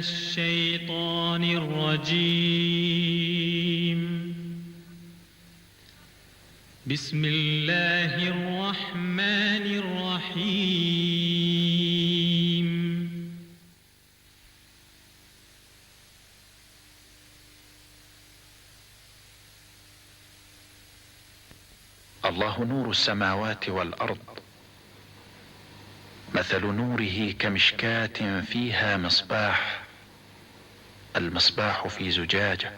الشيطان الرجيم بسم الله الرحمن الرحيم الله نور السماوات والأرض مثل نوره كمشكاة فيها مصباح المصباح في زجاجة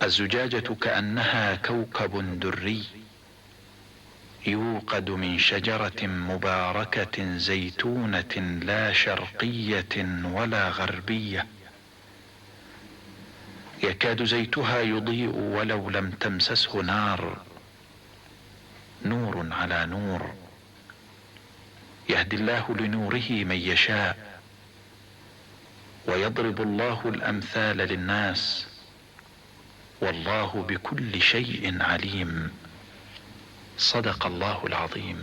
الزجاجة كأنها كوكب دري يوقد من شجرة مباركة زيتونة لا شرقية ولا غربية يكاد زيتها يضيء ولو لم تمسسه نار نور على نور يهدي الله لنوره من يشاء ويضرب الله الأمثال للناس والله بكل شيء عليم صدق الله العظيم.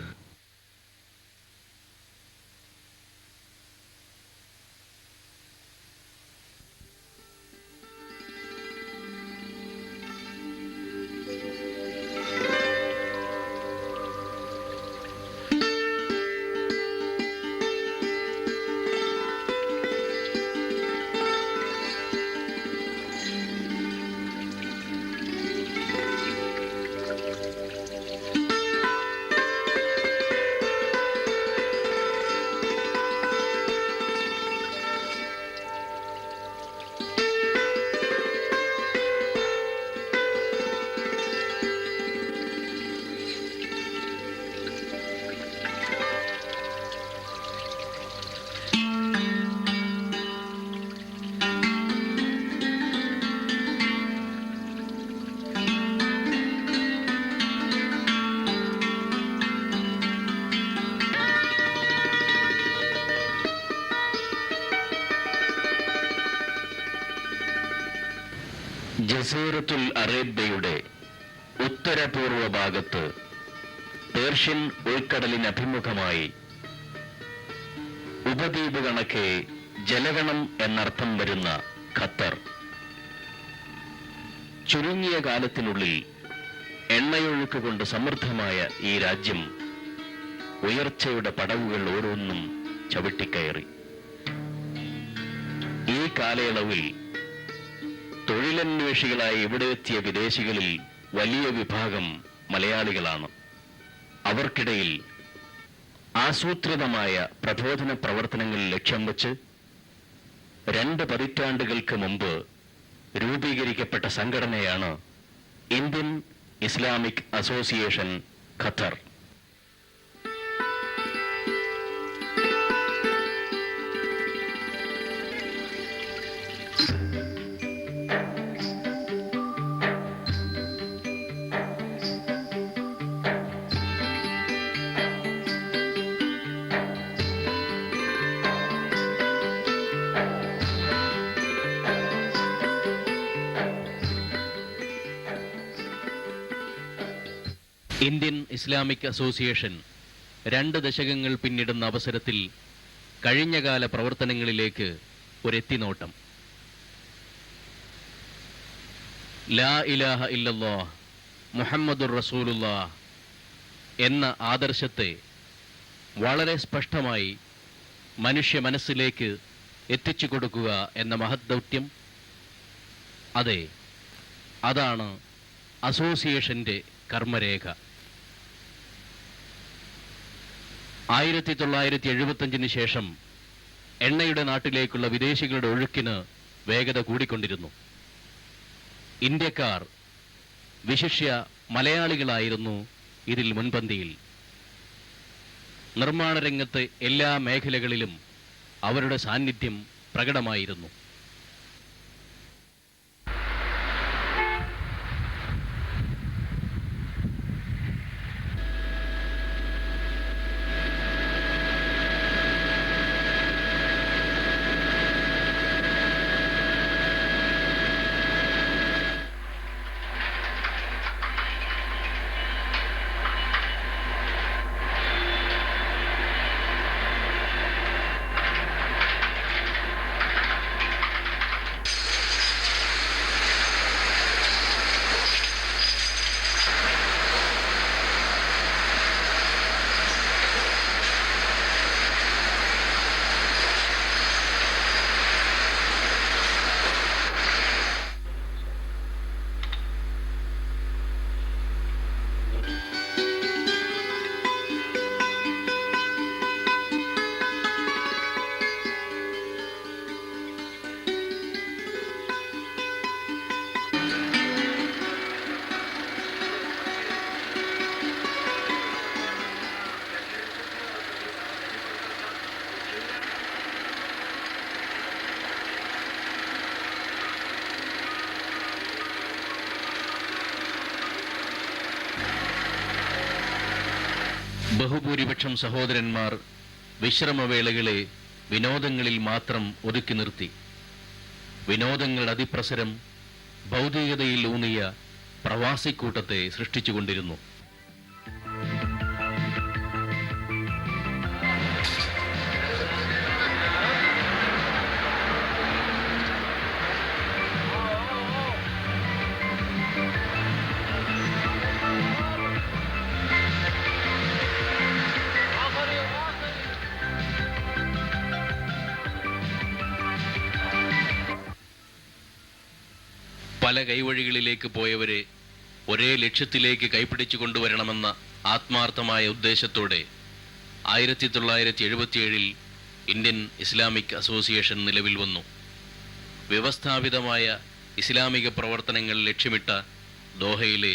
ജസീറത്തുൽ അറേബ്യയുടെ ഉത്തരപൂർവ ഭാഗത്ത് പേർഷ്യൻ ഉൾക്കടലിനഭിമുഖമായി ഉപദ്വീപ് കണക്കെ ജലഗണം എന്നർത്ഥം വരുന്ന ഖത്തർ ചുരുങ്ങിയ കാലത്തിനുള്ളിൽ എണ്ണയൊഴുക്ക് കൊണ്ട് സമൃദ്ധമായ ഈ രാജ്യം ഉയർച്ചയുടെ പടവുകൾ ഓരോന്നും ചവിട്ടിക്കയറി. ഈ കാലയളവിൽ തൊഴിലന്വേഷികളായി ഇവിടെ എത്തിയ വിദേശികളിൽ വലിയ വിഭാഗം മലയാളികളാണ്. അവർക്കിടയിൽ ആസൂത്രിതമായ പ്രബോധന പ്രവർത്തനങ്ങൾ ലക്ഷ്യം വച്ച് 2 പതിറ്റാണ്ടുകൾക്ക് മുമ്പ് രൂപീകരിക്കപ്പെട്ട സംഘടനയാണ് Indian Islamic association Qatar. Indian Islamic association 2 ദശകങ്ങൾ പിന്നിടുന്ന അവസരത്തിൽ കഴിഞ്ഞകാല പ്രവർത്തനങ്ങളിലേക്ക് ഒരെത്തിനോട്ടം. ലാ ഇലാഹ ഇല്ലല്ലാഹ് മുഹമ്മദുർ റസൂലുള്ളാഹ് എന്ന ആദർശത്തെ വളരെ സ്പഷ്ടമായി മനുഷ്യ മനസ്സിലേക്ക് എത്തിച്ചു കൊടുക്കുക എന്ന മഹത് ദൗത്യം, അതെ, അതാണ് അസോസിയേഷന്റെ കർമ്മരേഖ. 1975 ശേഷം എണ്ണയുടെ നാട്ടിലേക്കുള്ള വിദേശികളുടെ ഒഴുക്കിന് വേഗത കൂടിക്കൊണ്ടിരുന്നു. ഇന്ത്യക്കാർ, വിശിഷ്യ മലയാളികളായിരുന്നു ഇതിൽ മുൻപന്തിയിൽ. നിർമ്മാണ രംഗത്ത് എല്ലാ മേഖലകളിലും അവരുടെ സാന്നിധ്യം പ്രകടമായിരുന്നു. ബഹുഭൂരിപക്ഷം സഹോദരന്മാർ വിശ്രമവേളകളെ വിനോദങ്ങളിൽ മാത്രം ഒതുക്കി നിർത്തി. വിനോദങ്ങളുടെ അതിപ്രസരം ഭൗതികതയിൽ ഊന്നിയ പ്രവാസിക്കൂട്ടത്തെ സൃഷ്ടിച്ചുകൊണ്ടിരുന്നു. പല കൈവഴികളിലേക്ക് പോയവരെ ഒരേ ലക്ഷ്യത്തിലേക്ക് കൈപ്പിടിച്ചു കൊണ്ടുവരണമെന്ന ആത്മാർത്ഥമായ ഉദ്ദേശത്തോടെ 1977 ഇന്ത്യൻ ഇസ്ലാമിക് അസോസിയേഷൻ നിലവിൽ വന്നു. വ്യവസ്ഥാപിതമായ ഇസ്ലാമിക പ്രവർത്തനങ്ങൾ ലക്ഷ്യമിട്ട ദോഹയിലെ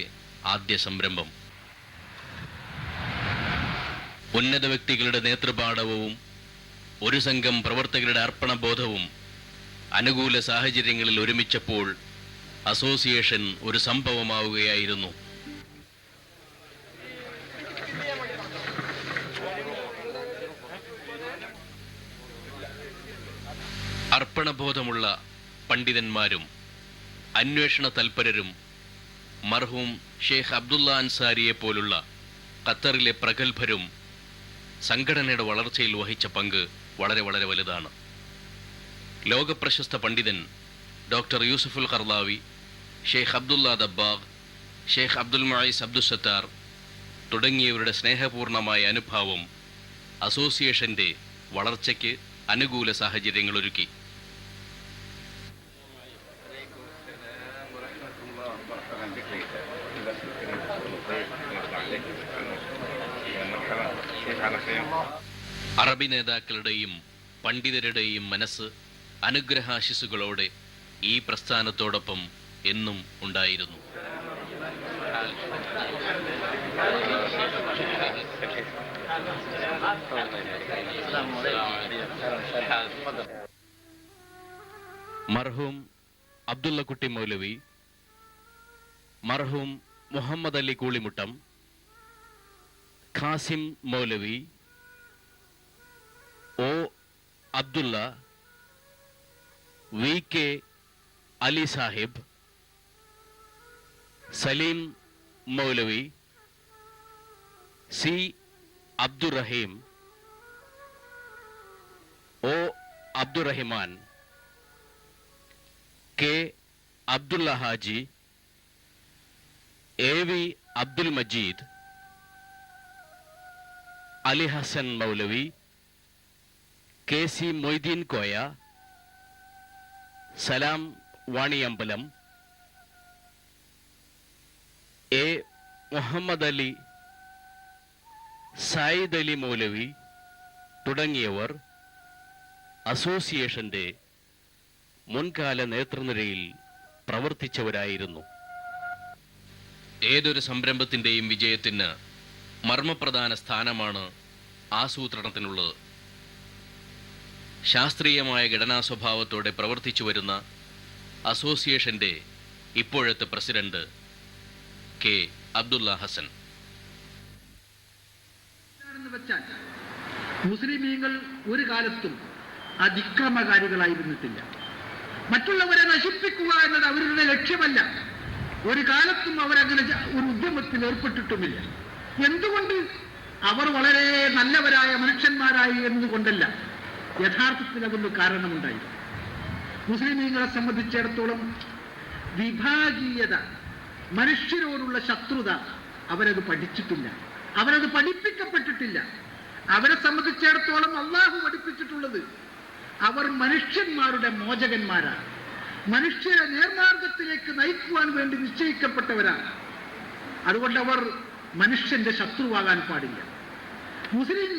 ആദ്യ സംരംഭം. ഉന്നത വ്യക്തികളുടെ നേതൃപാടവവും ഒരു സംഘം പ്രവർത്തകരുടെ അർപ്പണബോധവും അനുകൂല സാഹചര്യങ്ങളിൽ ഒരുമിച്ചപ്പോൾ അസോസിയേഷൻ ഒരു സംഭവമാവുകയായിരുന്നു. അർപ്പണബോധമുള്ള പണ്ഡിതന്മാരും അന്വേഷണ തൽപരരും മർഹൂം ഷെയ്ഖ് അബ്ദുള്ള അൻസാരിയെ പോലുള്ള ഖത്തറിലെ പ്രഗത്ഭരും സംഘടനയുടെ വളർച്ചയിൽ വഹിച്ച പങ്ക് വളരെ വളരെ വലുതാണ്. ലോകപ്രശസ്ത പണ്ഡിതൻ ഡോക്ടർ യൂസുഫുൽ ഖർലാവി, ഷെയ്ഖ് അബ്ദുള്ള ദബ്ബാഗ്, ഷെയ്ഖ് അബ്ദുൽ മുഈസ് അബ്ദുസ്സത്താർ തുടങ്ങിയവരുടെ സ്നേഹപൂർണമായ അനുഭാവം അസോസിയേഷന്റെ വളർച്ചയ്ക്ക് അനുകൂല സാഹചര്യങ്ങൾ ഒരുക്കി. അറബി നേതാക്കളുടെയും പണ്ഡിതരുടെയും മനസ്സ് അനുഗ്രഹാശിസുകളോടെ ഈ പ്രസ്ഥാനത്തോടൊപ്പം എന്നും ഉണ്ടായിരുന്നു. മർഹൂം അബ്ദുള്ളക്കുട്ടി മൗലവി, മർഹൂം Muhammad Ali Koolimuttam, Khasim Maulavi, O Abdulla, V K Ali Sahib, Saleem Maulavi, C Abdurahim, O Abdurahiman, K Abdulla Haji, A V Abdul Majeed, Ali Hasan Maulavi, K C Moideen Koya, Salam Vaniyambalam, A Muhammad Ali, Sayyid Ali Maulavi തുടങ്ങിയവർ അസോസിയേഷന്റെ മുൻകാല നേതൃനിരയിൽ പ്രവർത്തിച്ചവരായിരുന്നു. ഏതൊരു സംരംഭത്തിന്റെയും വിജയത്തിന് മർമ്മപ്രധാന സ്ഥാനമാണ് ആസൂത്രണത്തിനുള്ളത്. ശാസ്ത്രീയമായ ഘടനാ സ്വഭാവത്തോടെ പ്രവർത്തിച്ചു വരുന്ന അസോസിയേഷന്റെ ഇപ്പോഴത്തെ പ്രസിഡന്റ് കെ അബ്ദുള്ള ഹസൻ. മുസ്ലിമീങ്ങൾ ഒരു കാലത്തും അതിക്രമകാരികളായിരുന്നിട്ടില്ല. മറ്റുള്ളവരെ നശിപ്പിക്കുക എന്നത് അവരുടെ ലക്ഷ്യമല്ല. ഒരു കാലത്തും അവരങ്ങനെ ഒരു ഉദ്യമത്തിൽ ഏർപ്പെട്ടിട്ടുമില്ല. എന്തുകൊണ്ട്? അവർ വളരെ നല്ലവരായ മനുഷ്യന്മാരായി എന്നതുകൊണ്ടല്ല, യഥാർത്ഥത്തിൽ അതൊന്ന് കാരണമുണ്ടായി. മുസ്ലിമീങ്ങളെ സംബന്ധിച്ചിടത്തോളം വിഭാഗീയത, മനുഷ്യരോടുള്ള ശത്രുത അവരത് പഠിച്ചിട്ടില്ല, അവരത് പഠിപ്പിക്കപ്പെട്ടിട്ടില്ല. അവരെ സംബന്ധിച്ചിടത്തോളം അള്ളാഹു പഠിപ്പിച്ചിട്ടുള്ളത് അവർ മനുഷ്യന്മാരുടെ മോചകന്മാരാണ്, മനുഷ്യരെ നേർമാർഗത്തിലേക്ക് നയിക്കുവാൻ വേണ്ടി നിശ്ചയിക്കപ്പെട്ടവരാണ്. അതുകൊണ്ട് അവർ മനുഷ്യന്റെ ശത്രുവാകാൻ പാടില്ല. മുസ്ലിം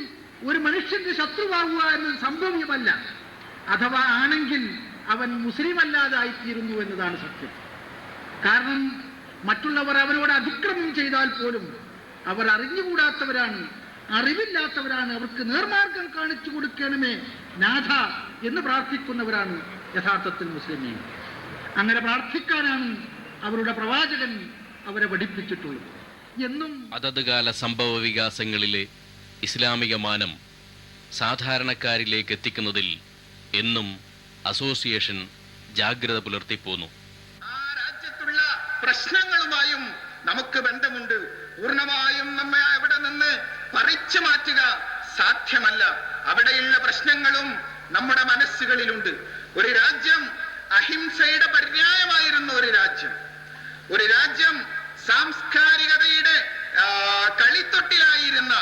ഒരു മനുഷ്യന്റെ ശത്രുവാകുക എന്നത് സംഭവ്യമല്ല. അഥവാ ആണെങ്കിൽ അവൻ മുസ്ലിം അല്ലാതായിത്തീരുന്നു എന്നതാണ് സത്യം. കാരണം മറ്റുള്ളവർ അവരോട് അതിക്രമം ചെയ്താൽ പോലും അവർ അറിഞ്ഞുകൂടാത്തവരാണ്, അറിവില്ലാത്തവരാണ്. അവർക്ക് നേർമാർഗം കാണിച്ചു കൊടുക്കണമേ നാഥ എന്ന് പ്രാർത്ഥിക്കുന്നവരാണ് യഥാർത്ഥത്തിൽ മുസ്ലിമീങ്ങൾ. അങ്ങനെ പ്രാർത്ഥിക്കാനാണ് അവരുടെ പ്രവാചകൻ അവരെ പഠിപ്പിച്ചിട്ടുള്ളത്. എന്നും അതത് കാല സംഭവ വികാസങ്ങളിലെ ഇസ്ലാമിക മാനം സാധാരണക്കാരിലേക്ക് എത്തിക്കുന്നതിൽ എന്നും അസോസിയേഷൻ ജാഗ്രത പുലർത്തിപ്പോന്നു. ആ രാജ്യത്തുള്ള പ്രശ്നങ്ങളുമായും നമുക്ക് ബന്ധമുണ്ട്. പൂർണ്ണമായും നമ്മെ അവിടെ നിന്ന് പറിച്ചു മാറ്റുക സാധ്യമല്ല. അവിടെയുള്ള പ്രശ്നങ്ങളും നമ്മുടെ മനസ്സുകളിലുണ്ട്. ഒരു രാജ്യം അഹിംസയുടെ പര്യായമായിരുന്ന ഒരു രാജ്യം സാംസ്കാരികതയുടെ കളിത്തൊട്ടിലായിരുന്ന,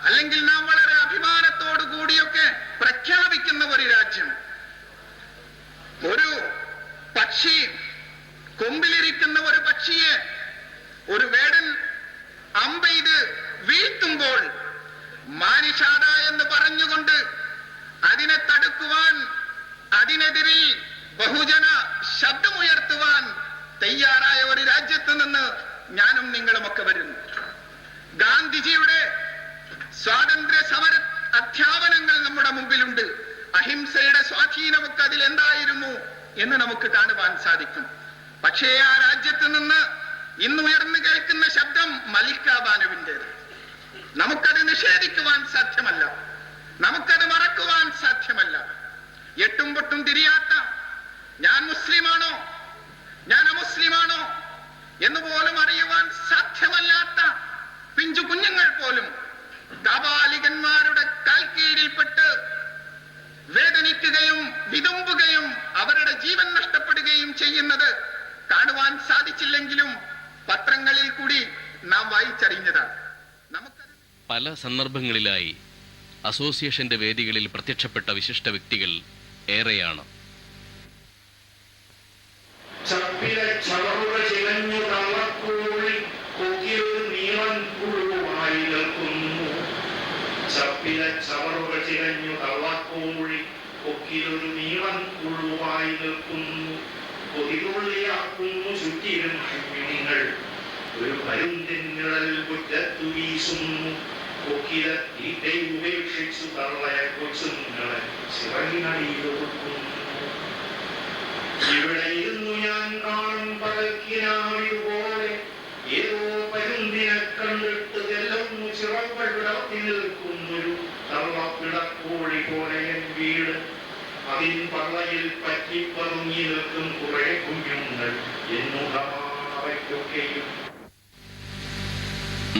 അല്ലെങ്കിൽ നാം വളരെ അഭിമാനത്തോടു കൂടിയൊക്കെ പ്രഖ്യാപിക്കുന്ന ഒരു രാജ്യം. ഒരു പക്ഷി, കൊമ്പിലിരിക്കുന്ന ഒരു പക്ഷിയെ ഒരു വേടൻ അമ്പെയ്ത് വീഴ്ത്തുമ്പോൾ മാനിഷാദ എന്ന് പറഞ്ഞുകൊണ്ട് അതിനെ തടുക്കുവാൻ, അതിനെതിരിൽ ബഹുജന ശബ്ദമുയർത്തുവാൻ തയ്യാറായ ഒരു രാജ്യത്ത് നിന്ന് ഞാനും നിങ്ങളുമൊക്കെ വരുന്നു. ഗാന്ധിജിയുടെ സ്വാതന്ത്ര്യ സമര അധ്യാപനങ്ങൾ നമ്മുടെ മുമ്പിലുണ്ട്. അഹിംസയുടെ സ്വാധീനമൊക്കെ അതിൽ എന്തായിരുന്നു എന്ന് നമുക്ക് കാണുവാൻ സാധിക്കും. പക്ഷേ ആ രാജ്യത്ത് നിന്ന് ഇന്ന് ഉയർന്നു കേൾക്കുന്ന ശബ്ദം മലിക് ബാനുവിൻ്റേത്. നമുക്കത് നിഷേധിക്കുവാൻ സാധ്യമല്ല, നമുക്കത് മറക്കുവാൻ സാധ്യമല്ല. എട്ടും പൊട്ടും തിരിയാത്ത, ഞാൻ മുസ്ലിമാണോ ഞാൻ അമുസ്ലിമാണോ എന്ന് പോലും അറിയുവാൻ സാധ്യമല്ലാത്ത പിഞ്ചു കുഞ്ഞുങ്ങൾ പോലും കാപാലികന്മാരുടെ കാൽക്കീഴിൽപ്പെട്ട് വേദനിക്കുകയും വിതുമ്പുകയും അവരുടെ ജീവൻ നഷ്ടപ്പെടുകയും ചെയ്യുന്നത് കാണുവാൻ സാധിച്ചില്ലെങ്കിലും പത്രങ്ങളിൽ കൂടി നാം വായിച്ചറിഞ്ഞതാണ്. പല സന്ദർഭങ്ങളിലായി അസോസിയേഷന്റെ വേദികളിൽ പ്രത്യക്ഷപ്പെട്ട വിശിഷ്ട വ്യക്തികൾ ഏറെയാണ്. ചപ്പിലെ ചവറുകൾ ചികഞ്ഞു കള്ളക്കൂഴി കൊക്കിയൊരു നീളൻ പുഴുവായി നിൽക്കുന്നു. ചപ്പിലെ ചവറുകൾ ചികഞ്ഞു കള്ളക്കൂഴി കൊക്കിയൊരു നീളൻ പുഴുവായി നിൽക്കുന്നു. കൊതികൊള്ളിയാക്കുന്നു ചുറ്റിലും നിങ്ങൾ ഒരു പരുന്തിനിഴൽ കുറ്റത്തു വീശുന്നു. കൊക്കില തീറ്റയെ ഉപേക്ഷിച്ചു തള്ളയെ കൊച്ചുങ്ങളെ ചിറകിനടിയിലൊതുക്കുന്നു. ഇവിടെ ഇരുന്നു ഞാൻ കാണും പകൽക്കിനാവിതുപോലെ ഏതോ പരുന്തിനെ കണ്ടിട്ട് എല്ലൊന്നു ചിറകൾ വിടർത്തി നിൽക്കുന്നൊരു തള്ളപ്പിടക്കോഴി പോലെ എൻ വീട്. അതിൻ പള്ളയിൽ പറ്റിപ്പതുങ്ങി നിൽക്കും കുറെ കുഞ്ഞുങ്ങൾ എന്നുടമാവയ്ക്കൊക്കെയും.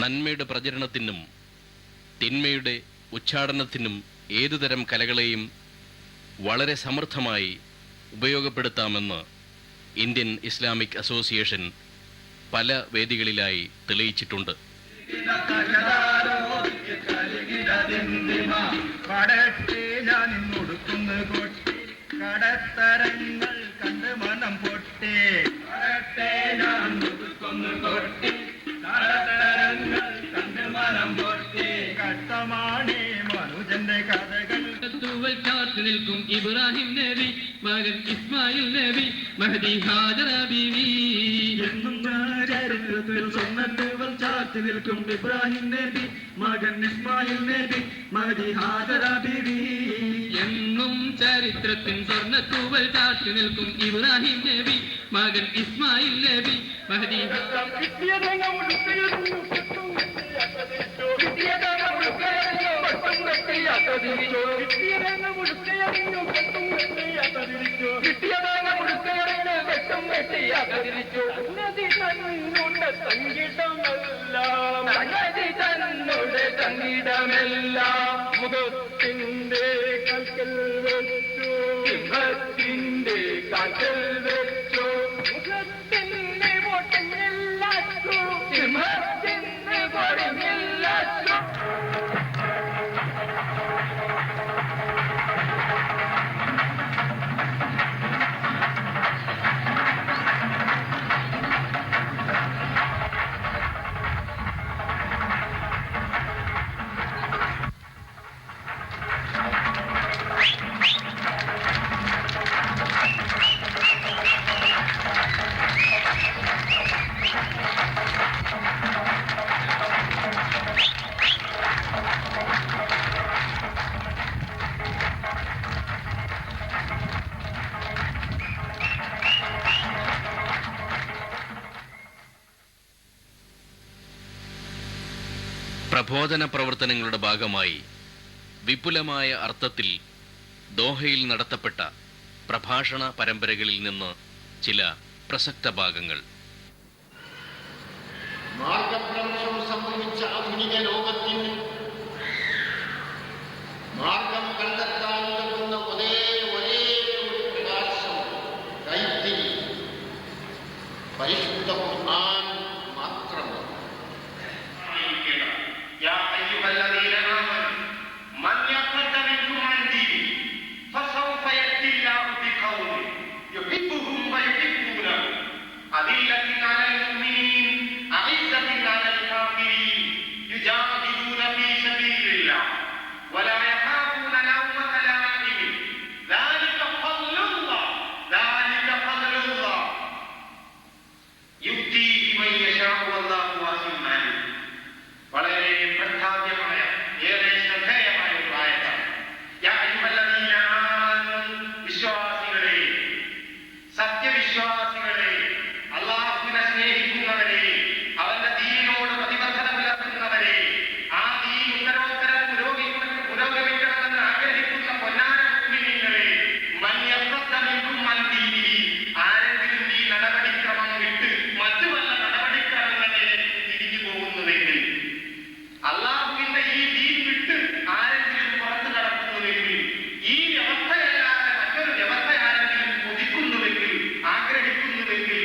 നന്മയുടെ പ്രചരണത്തിനും തിന്മയുടെ ഉച്ചാടനത്തിനും ഏതുതരം കലകളെയും വളരെ സമർത്ഥമായി ഉപയോഗപ്പെടുത്താമെന്ന് ഇന്ത്യൻ ഇസ്ലാമിക് അസോസിയേഷൻ പല വേദികളിലായി തെളിയിച്ചിട്ടുണ്ട്. കടത്തരങ്ങൾ കണ്ട് മനം പൊട്ടി, കടത്തരങ്ങൾ കണ്ട് മനം പൊട്ടി, കട്ടമാണേ മനുജന്റെ കഥകൾ. കാത്തു നിൽക്കും ഇബ്രാഹിം നബി, മകൻ ഇസ്മായിൽ നബി, മഹദി ഹാജറ ബീവി. എന്നും ചരിത്രത്തിൽ സ്വർണ്ണത്തൂവൽ ചാർത്തി നിൽക്കും ഇബ്രാഹിം നബി, മകൻ ഇസ്മായിൽ നബി, മഹദി ഹാജറ ബീവി. എന്നും ചരിത്രത്തിൽ സ്വർണ്ണത്തൂവൽ ചാർത്തി നിൽക്കും ഇബ്രാഹിം നബി, മകൻ ഇസ്മായിൽ നബി, മഹദി. മുഖത്തിന്റെ കാൽക്കൽ വെച്ചു, സിംഹത്തിന്റെ കാൽക്കൽ വെച്ചു, മുഖത്തിന്റെ പൊട്ടഞ്ഞില്ലാച്ചു, സിംഹത്തിന്റെ പൊടഞ്ഞില്ലാച്ചു. പ്രബോധന പ്രവർത്തനങ്ങളുടെ ഭാഗമായി വിപുലമായ അർത്ഥത്തിൽ ദോഹയിൽ നടത്തപ്പെട്ട പ്രഭാഷണ പരമ്പരകളിൽ നിന്ന് ചില പ്രസക്ത ഭാഗങ്ങൾ. മാർഗഭ്രംശം സംഭവിച്ച ആധുനിക ലോകത്തിന് മാർഗം കണ്ടെത്താൻ ഉതകുന്ന ഒരേ ഒരു പ്രകാശം കൈത്തിരി പരിശുദ്ധ ഖുർആൻ മാത്രമാണ്. വളരെ പ്രധാനമായ ഏറെ ശ്രദ്ധേയമായ ഒരു ആയത്താണ്. വിശ്വാസികളെ, സത്യവിശ്വാസികളെ, അല്ലാഹുവിനെ സ്നേഹിക്കുന്നവരെ, അവന്റെ ദീനിനോട് പ്രതിബദ്ധത പുലർത്തുന്നവരെ, ആ ദീൻ ഉത്തരോത്തരം പുരോഗമിക്കണമെന്ന് ആഗ്രഹിക്കുന്ന പൊന്നാന മുഅ്മിനീങ്ങളെ, മൻ യഖ്തദ മിൻകും അൻ ദീനിഹി, ആരെങ്കിലും ഈ നടപടിക്രമം വിട്ട് മറ്റു വല്ല നടപടിക്രമങ്ങളിലേക്ക് തിരിഞ്ഞു പോകുന്നുവെങ്കിൽ, അല്ലാഹുവിന്റെ ഈ ദീൻ വിട്ട് ആരെങ്കിലും പുറത്തു നടക്കുന്നുവെങ്കിൽ, ഈ വ്യവസ്ഥയല്ലാതെ മറ്റൊരു വ്യവസ്ഥ ആരെങ്കിലും കൊതിക്കുന്നുവെങ്കിൽ, ആഗ്രഹിക്കുന്നുവെങ്കിൽ,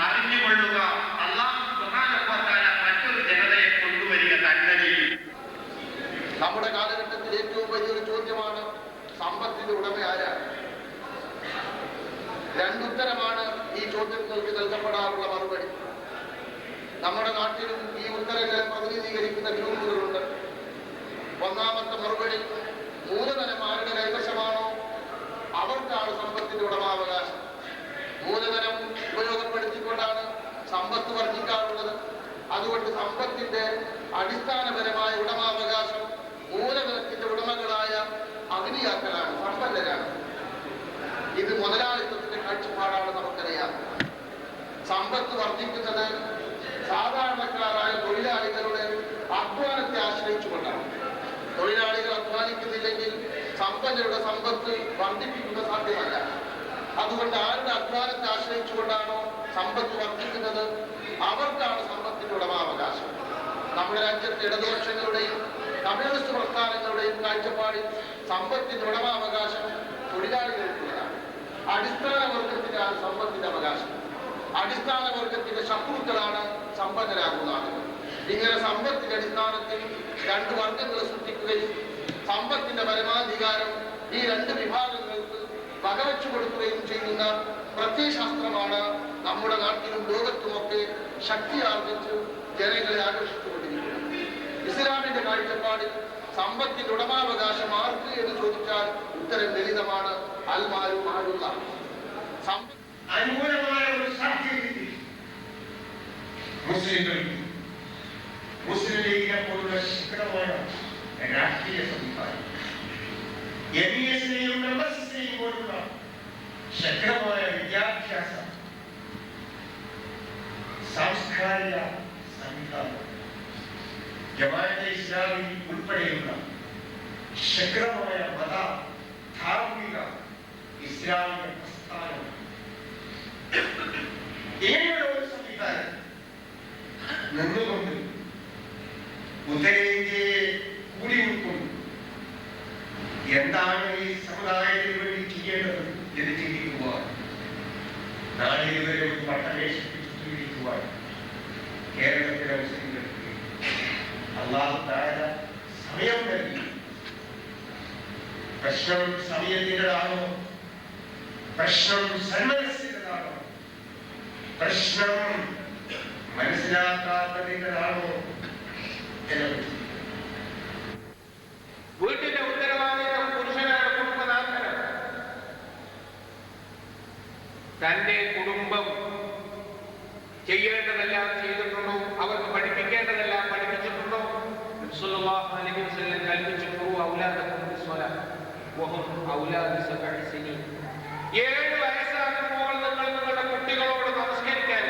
അറിഞ്ഞുകൊള്ളുക, അല്ലാഹു സുബ്ഹാനഹു വ തആല മറ്റൊരു ജനതയെ കൊണ്ടുവരിക തന്നെ ചെയ്യും. നമ്മുടെ കാലഘട്ടത്തിൽ ഏറ്റവും വലിയൊരു ചോദ്യമാണ് സമ്പത്തിന്റെ ഉടമ ആരാണ്? രണ്ടുത്തരമാണ് ഈ ചോദ്യങ്ങൾക്ക് നൽകപ്പെടാറുള്ള മറുപടി. നമ്മുടെ നാട്ടിലും ഈ ഉത്തരങ്ങളെ പ്രതിനിധീകരിക്കുന്ന ഗ്രൂപ്പുകളുണ്ട്. ഒന്നാമത്തെ മറുപടി, മൂലധനം ആരുടെ കൈവശമാണോ അവർക്കാണ് സമ്പത്തിന്റെ ഉടമാവകാശം. മൂലധനം ഉപയോഗപ്പെടുത്തിക്കൊണ്ടാണ് സമ്പത്ത് വർദ്ധിക്കാറുള്ളത്. അതുകൊണ്ട് സമ്പത്തിന്റെ അടിസ്ഥാനപരമായ ഉടമാവകാശം മൂലധനത്തിന്റെ ഉടമകളായ അഗ്നിയാക്കളാണ്, സമ്പന്നരാണ്. ഇത് മുതലാളിത്തത്തിന്റെ കാഴ്ചപ്പാടാണ്. നമുക്കറിയാം, സമ്പത്ത് വർദ്ധിക്കുന്നത് സാധാരണക്കാരായ തൊഴിലാളികളുടെ അധ്വാനത്തെ ആശ്രയിച്ചുകൊണ്ടാണ്. തൊഴിലാളികൾ അധ്വാനിക്കുന്നില്ലെങ്കിൽ സമ്പന്നരുടെ സമ്പത്ത് വർദ്ധിപ്പിക്കുക സാധ്യമല്ല. അതുകൊണ്ട് ആരുടെ അധ്വാനത്തെ ആശ്രയിച്ചുകൊണ്ടാണോ സമ്പത്ത് വർദ്ധിക്കുന്നത് അവർക്കാണ് സമ്പത്തിന്റെ ഉടമാവകാശം. നമ്മുടെ രാജ്യത്തെ ഇടതുപക്ഷങ്ങളുടെയും കമ്മ്യൂണിസ്റ്റ് പ്രസ്ഥാനങ്ങളുടെയും കാഴ്ചപ്പാടിൽ സമ്പത്തിന്റെ ഉടമാവകാശം തൊഴിലാളികൾക്കുള്ളതാണ്. അടിസ്ഥാന വർഗത്തിനാണ് സമ്പത്തിന്റെ അവകാശം. അടിസ്ഥാന വർഗത്തിന്റെ ശത്രുക്കളാണ് സമ്പന്നരാകുന്ന ആളുകൾ. ഇങ്ങനെ സമ്പത്തിന്റെ അടിസ്ഥാനത്തിൽ രണ്ട് വർഗങ്ങൾ സൃഷ്ടിക്കുകയും സമ്പത്തിന്റെ പരമാധികാരം ഈ രണ്ട് വിഭാഗങ്ങൾക്ക് വകവെച്ചു കൊടുക്കുകയും ചെയ്യുന്ന പ്രത്യയശാസ്ത്രമാണ് നമ്മുടെ നാട്ടിലും ലോകത്തുമൊക്കെ ശക്തിയാർജിച്ച് ജനങ്ങളെ ആകർഷിച്ചുകൊണ്ടിരിക്കുന്നത്. ഇസ്ലാമിന്റെ കാഴ്ചപ്പാടിൽ സമ്പത്തിന്റെ ഉടമാവകാശം ആർക്ക് എന്ന് ചോദിച്ചാൽ ഉത്തരം ലളിതമാണ്, അൽമാരു മാലുള്ള. അനുകൂലമായ ഒരു സാഹചര്യത്തിൽ മുസ്ലിങ്ങൾക്ക് മുസ്ലിം ലീഗിനെ പോലുള്ള ശക്തമായ രാഷ്ട്രീയ സംവിധാനം, MES-നെയും MSS-നെയും പോലുള്ള ശക്തമായ വിദ്യാഭ്യാസം, സാംസ്കാരിക സംവിധാനം, ജമാഅത്തെ ഇസ്ലാമി ഉൾപ്പെടെയുള്ള ശക്തമായ മത ധാർമ്മിക ഇസ്ലാമിക പ്രസ്ഥാനം, ഇങ്ങനെയുള്ള ഒരു സംവിധാനം നിന്നുകൊണ്ട് ഉത്തരേന്ത്യയെ കൂടി ഉൾക്കൊണ്ട് എന്താണ് ഈ സമുദായത്തിന് വേണ്ടി ചെയ്യേണ്ടത് എന്ന് ചിന്തിക്കുവാൻ, നാളെ ഇവരെ ഒരു പട്ടവേഷിപ്പിച്ചിരിക്കുവാൻ കേരളത്തിലെ മുസ്ലിങ്ങൾക്ക് അല്ലാഹു തആല സമയം നൽകി. പ്രശ്നം സമയത്തിൻ്റെതാണോ? പ്രശ്നം സന്മനസ്സിൻ്റെതാണോ? പ്രശ്നം മനസ്സിലാക്കാത്തതിൻ്റെതാണോ എന്നത് വീട്ടിന്റെ ഉത്തരവാദിത്വം പുരുഷനാണ്, കുടുംബനാഥനാണ്. തന്റെ കുടുംബം ചെയ്യേണ്ടതെല്ലാം ചെയ്തിട്ടുണ്ടോ? അവർക്ക് പഠിപ്പിക്കേണ്ടതെല്ലാം പഠിപ്പിച്ചിട്ടുണ്ടോ? സല്ലല്ലാഹു അലൈഹി വസല്ലം കൽപ്പിച്ചു, ഔലാദക്കും ബിസ്സലാ വഹും ഔലാദു സബഇ സിനീൻ. 7 വയസ്സാകുമ്പോൾ നിങ്ങൾ നിങ്ങളുടെ കുട്ടികളോട് നമസ്കരിക്കാൻ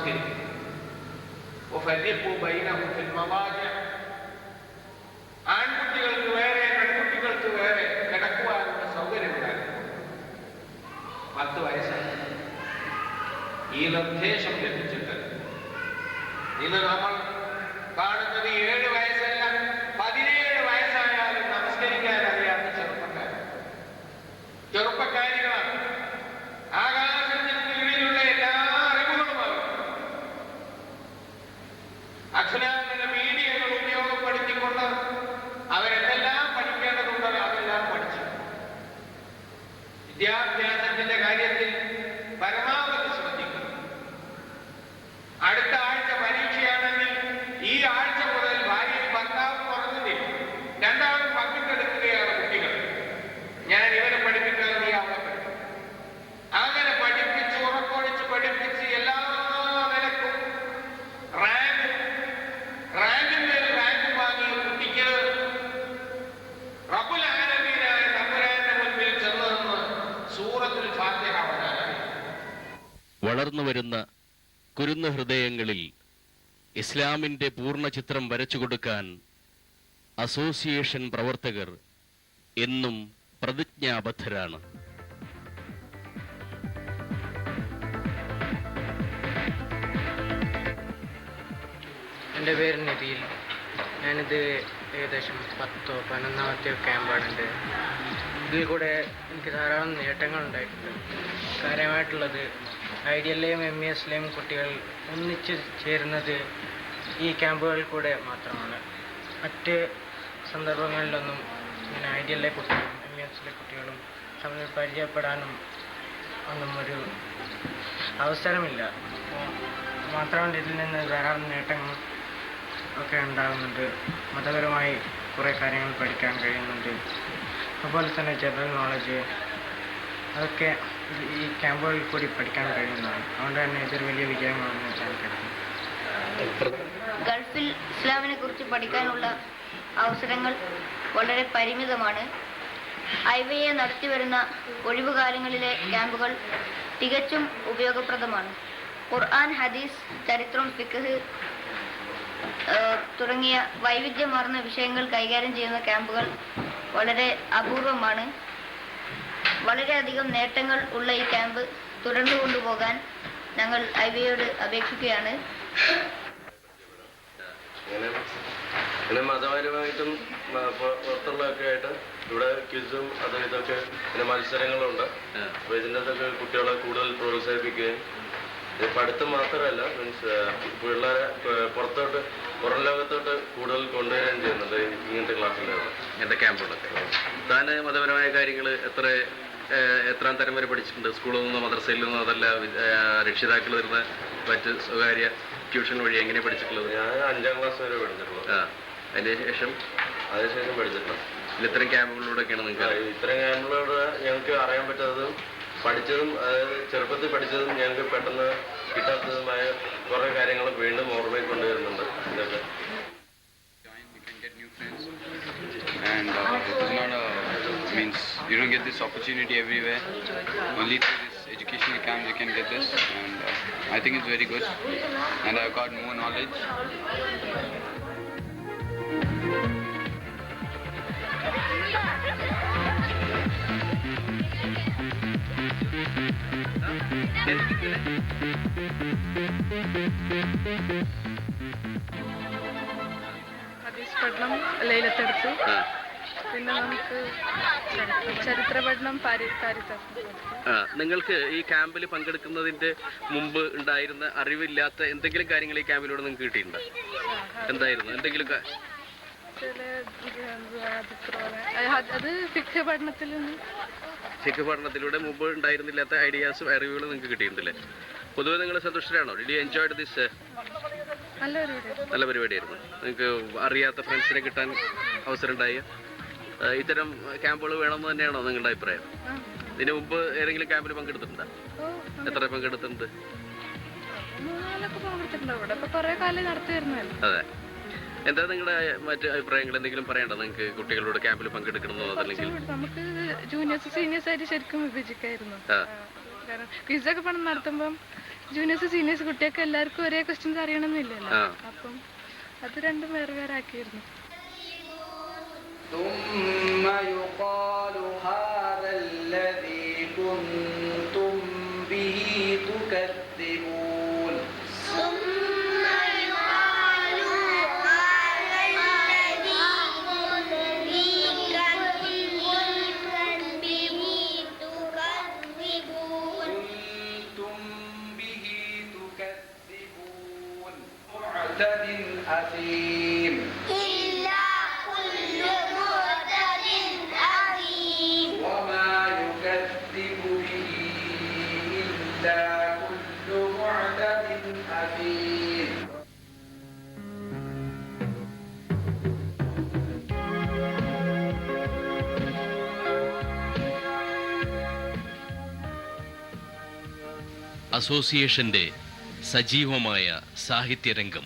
നമസ്കരിക്കും. ആൺകുട്ടികൾക്ക് വേറെ പെൺകുട്ടികൾക്ക് വേറെ കിടക്കുവാനുള്ള സൗകര്യം ഉണ്ടായിരുന്നു. 10 വയസ്സായി ഈ നിർദ്ദേശം ലഭിച്ചിട്ട് ഇന്ന് നമ്മൾ കാണുന്നത് 7 വയസ്സല്ല 17 വയസ്സായാലും നമസ്കരിക്കാൻ അറിയാത്ത ചെറുപ്പക്കാരികളാണ്. ആകാശത്തിന് കീഴിലുള്ള എല്ലാ അറിവുകളുമാണ്. അക്ഷരാർത്ഥ മീഡിയകൾ ഉപയോഗപ്പെടുത്തിക്കൊണ്ട് അവരെന്തെല്ലാം പഠിക്കേണ്ടതുണ്ടോ അതെല്ലാം പഠിച്ചു. വിദ്യാഭ്യാസത്തിന്റെ കാര്യത്തിൽ പരമാവധി ശ്രദ്ധിക്കുന്നു. അടുത്ത ആഴ്ച പരീക്ഷയാണെങ്കിൽ ഈ ആഴ്ച മുതൽ ഭാര്യയും ഭർത്താവും കുറഞ്ഞതില്ല, രണ്ടാളും പങ്കിട്ടെടുക്കുകയാണ് കുട്ടികൾ. ഞാൻ ഇവരെ പഠിപ്പിക്കാൻ നീ അവളെ പഠിക്കും. അങ്ങനെ പഠിപ്പിച്ച് ഉറക്കൊഴിച്ച് പഠിപ്പിച്ച് എല്ലാ നിലക്കും റാങ്കിന്റെ റാങ്ക് വാങ്ങിയ കുട്ടിക്ക് റബ്ബുൽ ആലമീനായ തമ്പുരാന്റെ മുൻപിൽ ചെന്ന് നിന്ന് സൂറത്തുൽ ഫാത്തിഹ ഓതാനായി. വളർന്നു വരുന്ന കുരുന്ന ഹൃദയങ്ങളിൽ ഇസ്ലാമിന്റെ പൂർണ്ണ ചിത്രം വരച്ചു കൊടുക്കാൻ അസോസിയേഷൻ പ്രവർത്തകർ എന്നും പ്രതിജ്ഞാബദ്ധരാണ്. എൻ്റെ പേര് നബീൽ. ഞാനിത് ഏകദേശം 10 or 11ാമത്തെ ക്യാമ്പാണിത്. ഇതിൽ കൂടെ എനിക്ക് ധാരാളം നേട്ടങ്ങളുണ്ടായിട്ടുണ്ട്. കാര്യമായിട്ടുള്ളത് ഐഡിയലിലെയും MESലെയും കുട്ടികൾ ഒന്നിച്ച് ചേരുന്നത് ഈ ക്യാമ്പുകളിൽ കൂടെ മാത്രമാണ്. മറ്റ് സന്ദർഭങ്ങളിലൊന്നും ഇങ്ങനെ ഐഡിയലിലെ കുട്ടികളും MESലെ കുട്ടികളും തമ്മിൽ പരിചയപ്പെടാനും ഒന്നും ഒരു അവസരമില്ല. മാത്രമല്ല ഇതിൽ നിന്ന് ധാരാളം നേട്ടങ്ങൾ ഒക്കെ ഉണ്ടാകുന്നുണ്ട്. മതപരമായി കുറേ കാര്യങ്ങൾ പഠിക്കാൻ കഴിയുന്നുണ്ട്. അതുപോലെ തന്നെ ജനറൽ നോളജ് അതൊക്കെ ഈ ക്യാമ്പുകളിൽ കൂടി പഠിക്കാൻ കഴിയുന്നതാണ്. അതുകൊണ്ട് തന്നെ ഇതൊരു വലിയ വിജയമാണെന്ന് ഞാൻ കരുതുന്നു. ഗൾഫിൽ ഇസ്ലാമിനെ കുറിച്ച് പഠിക്കാനുള്ള അവസരങ്ങൾ വളരെ പരിമിതമാണ്. IYA നടത്തിവരുന്ന ഒഴിവുകാലങ്ങളിലെ ക്യാമ്പുകൾ തികച്ചും ഉപയോഗപ്രദമാണ്. ഖുർആൻ, ഹദീസ്, ചരിത്രം, ഫിഖ് തുടങ്ങിയ വൈവിധ്യമാർന്ന വിഷയങ്ങൾ കൈകാര്യം ചെയ്യുന്ന ക്യാമ്പുകൾ വളരെ അപൂർവമാണ്. വളരെയധികം നേട്ടങ്ങൾ ഉള്ള ഈ ക്യാമ്പ് തുടർന്നു കൊണ്ടുപോകാൻ ഞങ്ങൾ IYAയോട് അപേക്ഷിക്കുകയാണ്. പിന്നെ മതപരമായിട്ടും പുറത്തുള്ളതൊക്കെ ആയിട്ട് ഇവിടെ ക്വിസും അതും ഇതൊക്കെ പിന്നെ മത്സരങ്ങളുണ്ട്. അപ്പോൾ ഇതിൻ്റെ അകത്തൊക്കെ കുട്ടികളെ കൂടുതൽ പ്രോത്സാഹിപ്പിക്കുകയും പഠിത്തം മാത്രമല്ല മീൻസ് പിള്ളേരെ പുറം ലോകത്തോട്ട് കൂടുതൽ കൊണ്ടുവരികയും ചെയ്യുന്നുണ്ട് ഇങ്ങനത്തെ ക്ലാസ്സിലാണ്, ഇങ്ങനത്തെ ക്യാമ്പുകളൊക്കെ. താൻ മതപരമായ കാര്യങ്ങൾ എത്രാം തരം വരെ പഠിച്ചിട്ടുണ്ട്? സ്കൂളിൽ നിന്നോ മദ്രസയിൽ നിന്നോ അതല്ല രക്ഷിതാക്കൾ വരുന്ന മറ്റ് സ്വകാര്യ ട്യൂഷൻ വഴി എങ്ങനെ പഠിച്ചിട്ടുള്ളത്? ഞാൻ 5ാം ക്ലാസ് വരെ പഠിച്ചിട്ടുള്ളൂ. അതിനുശേഷം പഠിച്ചിട്ടുള്ളൂ. ഇത്തരം ക്യാമ്പുകളിലൂടെയൊക്കെയാണ് നിങ്ങൾക്ക് ഇത്തരം ക്യാമ്പുകളിലൂടെ ഞങ്ങൾക്ക് അറിയാൻ പറ്റാത്തതും പഠിച്ചതും അതായത് ചെറുപ്പത്തിൽ പഠിച്ചതും ഞങ്ങൾക്ക് പെട്ടെന്ന് കിട്ടാത്തതുമായ കുറേ കാര്യങ്ങൾ വീണ്ടും ഓർമ്മയിൽ കൊണ്ടുവരുന്നുണ്ട്. ഇതൊക്കെ and it is not means you don't get this opportunity everywhere. Only through this educational camp you can get this, and I think it's very good, and I've got more knowledge. ഹദീസ് പഠനം ലൈലത്തെടുത്തു. പിന്നെ നമുക്ക് ചരിത്ര പഠനം നിങ്ങൾക്ക് ഈ ക്യാമ്പിൽ പങ്കെടുക്കുന്നതിന്റെ മുമ്പ് ഉണ്ടായിരുന്ന അറിവില്ലാത്ത എന്തെങ്കിലും കാര്യങ്ങൾ ഈ ക്യാമ്പിലൂടെ നിങ്ങൾക്ക് കിട്ടിയിട്ടുണ്ടോ? എന്തായിരുന്നു എന്തെങ്കിലും? അത് ഫിഖ് പഠനത്തിലൂടെ മുമ്പ് ഉണ്ടായിരുന്നില്ലാത്ത ഐഡിയാസും അറിവുകളും നിങ്ങൾക്ക് കിട്ടിയിട്ടുണ്ടല്ലേ? പൊതുവെ നിങ്ങൾ സന്തുഷ്ടരാണോ? Did you enjoy this? നല്ല പരിപാടിയായിരുന്നു. നിങ്ങൾക്ക് അറിയാത്ത ഫ്രണ്ട്സിനെ കിട്ടാൻ അവസരം ഉണ്ടായ ഇത്തരം ക്യാമ്പുകൾ വേണമെന്ന് തന്നെയാണോ നിങ്ങളുടെ അഭിപ്രായം? ഇതിനു മുമ്പ് ഏതെങ്കിലും ക്യാമ്പിൽ പങ്കെടുത്തിട്ടുണ്ടോ? എത്ര പങ്കെടുത്തിട്ടുണ്ട്? അതെ. എന്താ നിങ്ങളുടെ മറ്റ് അഭിപ്രായങ്ങൾ? എന്തെങ്കിലും പറയണ്ടോ നിങ്ങൾക്ക് കുട്ടികളോട് ക്യാമ്പിൽ പങ്കെടുക്കണമെന്നോ? അതല്ലെങ്കിൽ നമുക്ക് ജൂനിയേഴ്സ് സീനിയേഴ്സ് ആയിട്ട് ശരിക്കും വിഭജിക്കായിരുന്നു. കാരണം ക്വിസൊക്കെ പണം നടത്തുമ്പം ജൂനിയേഴ്സ് സീനിയേഴ്സ് കുട്ടിയൊക്കെ എല്ലാവർക്കും ഒരേ ക്വസ്റ്റ്യൻസ് അറിയണമെന്നില്ലല്ലോ. അപ്പം അത് രണ്ടും വേറെ വേറെ ആക്കിയിരുന്നു. ثم يقال هذا الذي كنتم به تكذبون. ثم يقال هذا الذي كنتم به تكذبون. معتد أثيم. അസോസിയേഷന്റെ സജീവമായ സാഹിത്യരംഗം.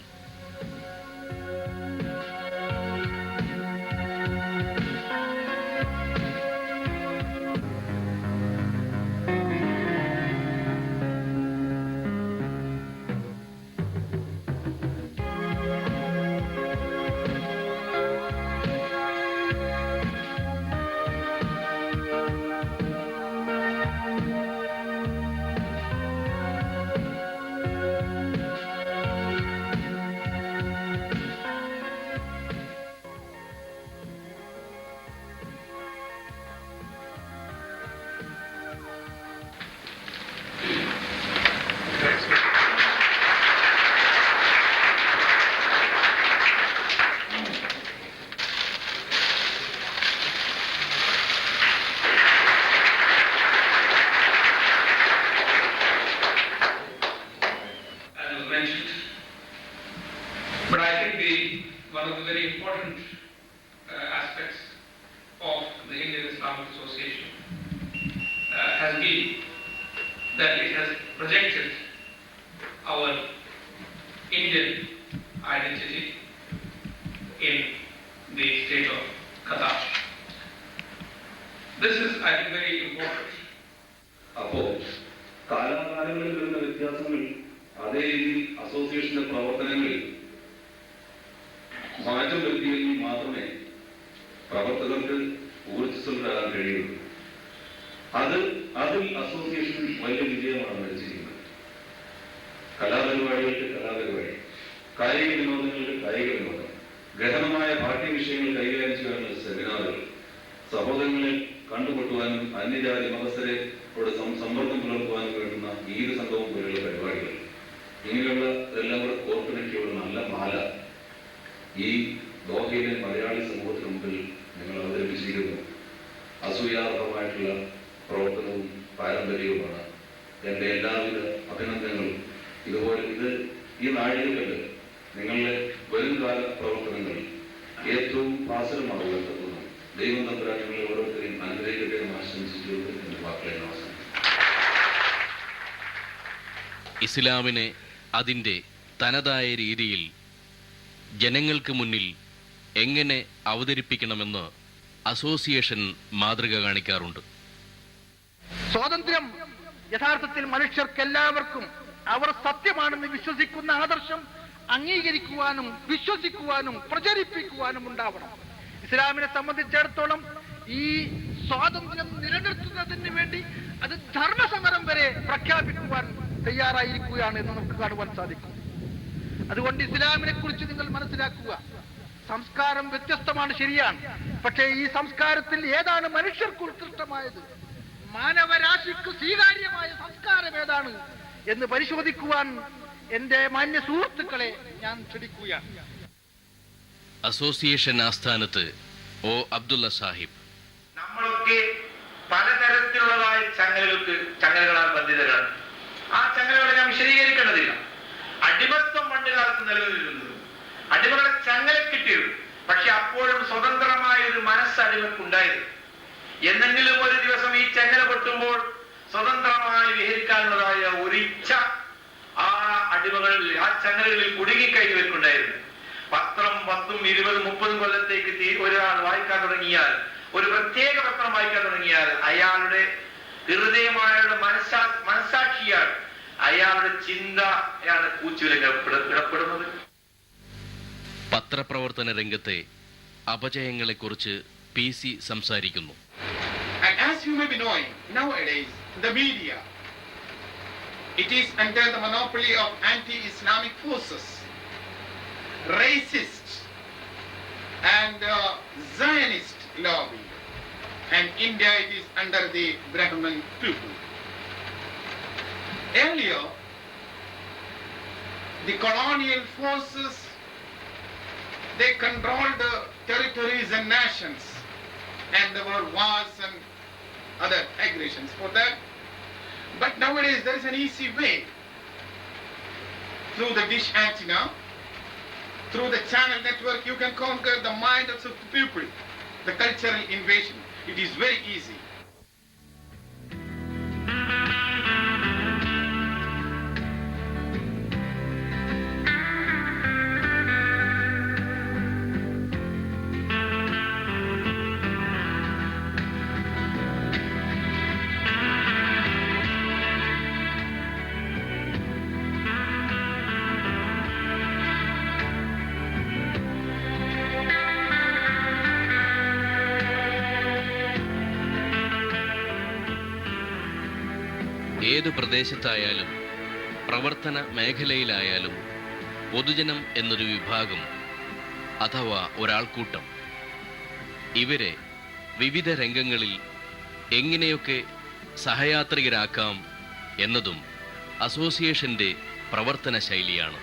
But I think one of the very important aspects of the Indian Islamic Association has been that it has projected our Indian identity in the state of Qatar. This is, I think, very important. അപ്പോൾ കാലാകാലങ്ങളിൽ വരുന്ന വ്യത്യാസങ്ങൾ അതേ രീതിയിൽ അസോസിയേഷന്റെ പ്രവർത്തനങ്ങളിൽ മാറ്റം വരുത്തിയെങ്കിൽ മാത്രമേ പ്രവർത്തകർക്ക് ഊർജ്ജസ്വലരാകാൻ കഴിയുള്ളൂ. അതിൽ അസോസിയേഷൻ വലിയ വിജയമാണ് വരച്ചിരിക്കുന്നത്. കലാപരിപാടികൾക്ക് കലാപരിപാടി, കായിക വിനോദങ്ങൾക്ക് കായിക വിനോദം, ഗഹനമായ പാഠ്യവിഷയങ്ങൾ കൈകാര്യം ചെയ്യാനുള്ള സെമിനാറുകൾ, സഹോദരങ്ങളെ കണ്ടുമുട്ടുവാനും അന്യജാതി മതസ്ഥരോട് സമ്പർക്കം പുലർത്തുവാനും വേണ്ടുന്ന ഈദ് സംഘവും പോലെയുള്ള പരിപാടികൾ, ഇങ്ങനെയുള്ള എല്ലാം കൂടെ കോർത്തിണക്കിയുള്ള നല്ല മാല ഈ ദോഹയിലെ മലയാളി സമൂഹത്തിന് മുമ്പിൽ നിങ്ങൾ അവതരിപ്പിച്ചിരിക്കുന്നു. അസൂയാർഹമായിട്ടുള്ള പ്രവർത്തനവും പാരമ്പര്യവുമാണ്. എൻ്റെ എല്ലാവിധ അഭിനന്ദനങ്ങളും. ഇതുപോലെ ഈ നാഴികക്കല്ല് നിങ്ങളുടെ വരുംകാല പ്രവർത്തനങ്ങൾ ഏറ്റവും ആശ്രമാകുവാൻ തക്കുന്നു. ദൈവം തമ്പുരാൻ നിങ്ങളെ ഓരോരുത്തരെയും അനുഗ്രഹിക്കട്ടെ എന്ന് ആശംസിച്ചുകൊണ്ട് എൻ്റെ വാക്കുകളെ അവസാനം. ഇസ്ലാമിനെ അതിൻ്റെ തനതായ രീതിയിൽ ജനങ്ങൾക്ക് മുന്നിൽ എങ്ങനെ അവതരിപ്പിക്കണമെന്ന് അസോസിയേഷൻ മാതൃക കാണിക്കാറുണ്ട്. സ്വാതന്ത്ര്യം യഥാർത്ഥത്തിൽ മനുഷ്യർക്കെല്ലാവർക്കും അവർ സത്യമാണെന്ന് വിശ്വസിക്കുന്ന ആദർശം അംഗീകരിക്കുവാനും വിശ്വസിക്കുവാനും പ്രചരിപ്പിക്കുവാനും ഉണ്ടാവണം. ഇസ്ലാമിനെ സംബന്ധിച്ചിടത്തോളം ഈ സ്വാതന്ത്ര്യം നിലനിർത്തുന്നതിന് വേണ്ടി അത് ധർമ്മസമരം വരെ പ്രഖ്യാപിക്കുവാൻ തയ്യാറായിരിക്കുകയാണ് എന്ന് നമുക്ക് കാണുവാൻ സാധിക്കും. അതുകൊണ്ട് ഇസ്ലാമിനെ കുറിച്ച് നിങ്ങൾ മനസ്സിലാക്കുക. സംസ്കാരം വ്യത്യസ്തമാണ്, ശരിയാണ്. പക്ഷേ ഈ സംസ്കാരത്തിൽ ഏതാണ് മനുഷ്യർക്ക് ഉത്കൃഷ്ടമായത്, മാനവരാശിക്ക് സ്വീകാര്യമായ സംസ്കാരം ഏതാണ് എന്ന് പരിശോധിക്കുവാൻ എന്റെ മാന്യ സുഹൃത്തുക്കളെ ഞാൻ ക്ഷണിക്കുകയാണ്. അസോസിയേഷൻ ആസ്ഥാനത്ത് ഒ അബ്ദുള്ള സാഹിബ്. നമ്മളൊക്കെ പലതരത്തിലുള്ളതായ ചങ്ങലകളാൽ ബന്ധിതരാണ്. ആ ചങ്ങലകളെ ഞാൻ വിശദീകരിക്കേണ്ടതില്ല. അടിമത്വം പണ്ട് കാലത്ത് നിലനിന്നിരുന്നത്, അടിമകളെ ചങ്ങല കിട്ടിയത്. പക്ഷെ അപ്പോഴും സ്വതന്ത്രമായ ഒരു മനസ്സ് അടിമക്കുണ്ടായിരുന്നു. എന്നെങ്കിലും ഒരു ദിവസം ഈ ചങ്ങല പൊട്ടുമ്പോൾ സ്വതന്ത്രമായി വിഹരിക്കാനുള്ളതായ ഒരു ഇച്ഛ ആ അടിമകളിൽ, ആ ചങ്ങലകളിൽ കുടുങ്ങിക്കഴിഞ്ഞവർക്കുണ്ടായിരുന്നു. 10, 10, 20, 30 കൊല്ലത്തേക്ക് ഒരാൾ വായിക്കാൻ തുടങ്ങിയാൽ, ഒരു പ്രത്യേക പത്രം വായിക്കാൻ തുടങ്ങിയാൽ അയാളുടെ ഹൃദയമായ മനസ്സാക്ഷിയാൽ അയാളുടെ ചിന്തയാണ് കൂച്ചുവിലേക്ക് ഇടപെടുന്നത്. പത്രപ്രവർത്തന രംഗത്തെ അപജയങ്ങളെക്കുറിച്ച് PC സംസാരിക്കുന്നു. And as you may be knowing, nowadays the media, it is under the monopoly of anti-Islamic forces, racist and Zionist lobby, and India it is under the Brahmin people. Earlier, the colonial forces, they controlled the territories and nations, and there were wars and other aggressions for that. But nowadays there is an easy way. Through the dish antenna, through the channel network, you can conquer the minds of the people. The cultural invasion, it is very easy. ഏതു പ്രദേശത്തായാലും പ്രവർത്തന മേഖലയിലായാലും പൊതുജനം എന്നൊരു വിഭാഗം അഥവാ ഒരാൾക്കൂട്ടം, ഇവരെ വിവിധ രംഗങ്ങളിൽ എങ്ങനെയൊക്കെ സഹയാത്രികരാക്കാം എന്നതും അസോസിയേഷന്റെ പ്രവർത്തന ശൈലിയാണ്.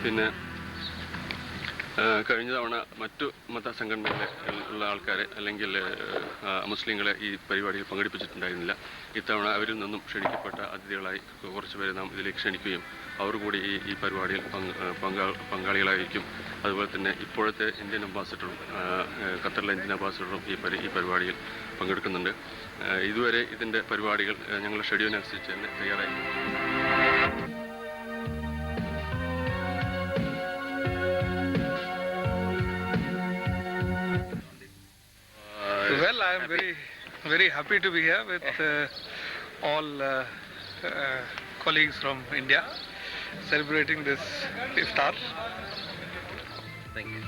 പിന്നെ കഴിഞ്ഞ തവണ മറ്റു മതസംഘടനകളിലുള്ള ആൾക്കാരെ അല്ലെങ്കിൽ മുസ്ലിങ്ങളെ ഈ പരിപാടിയിൽ പങ്കെടുപ്പിച്ചിട്ടുണ്ടായിരുന്നില്ല. ഇത്തവണ അവരിൽ നിന്നും ക്ഷണിക്കപ്പെട്ട അതിഥികളായി കുറച്ച് പേരെ നാം ഇതിലേക്ക് ക്ഷണിക്കുകയും അവർ കൂടി ഈ പരിപാടിയിൽ പങ്കാളികളായിരിക്കും. അതുപോലെ തന്നെ ഇപ്പോഴത്തെ ഇന്ത്യൻ അംബാസഡറും ഖത്തറിലെ ഇന്ത്യൻ അംബാസഡറും ഈ പരിപാടിയിൽ പങ്കെടുക്കുന്നുണ്ട്. ഇതുവരെ ഇതിൻ്റെ പരിപാടികൾ ഞങ്ങളുടെ ഷെഡ്യൂളിനനുസരിച്ച് തന്നെ തയ്യാറായിരിക്കും. Well, I am very happy to be here with all colleagues from India celebrating this iftar. Thank you.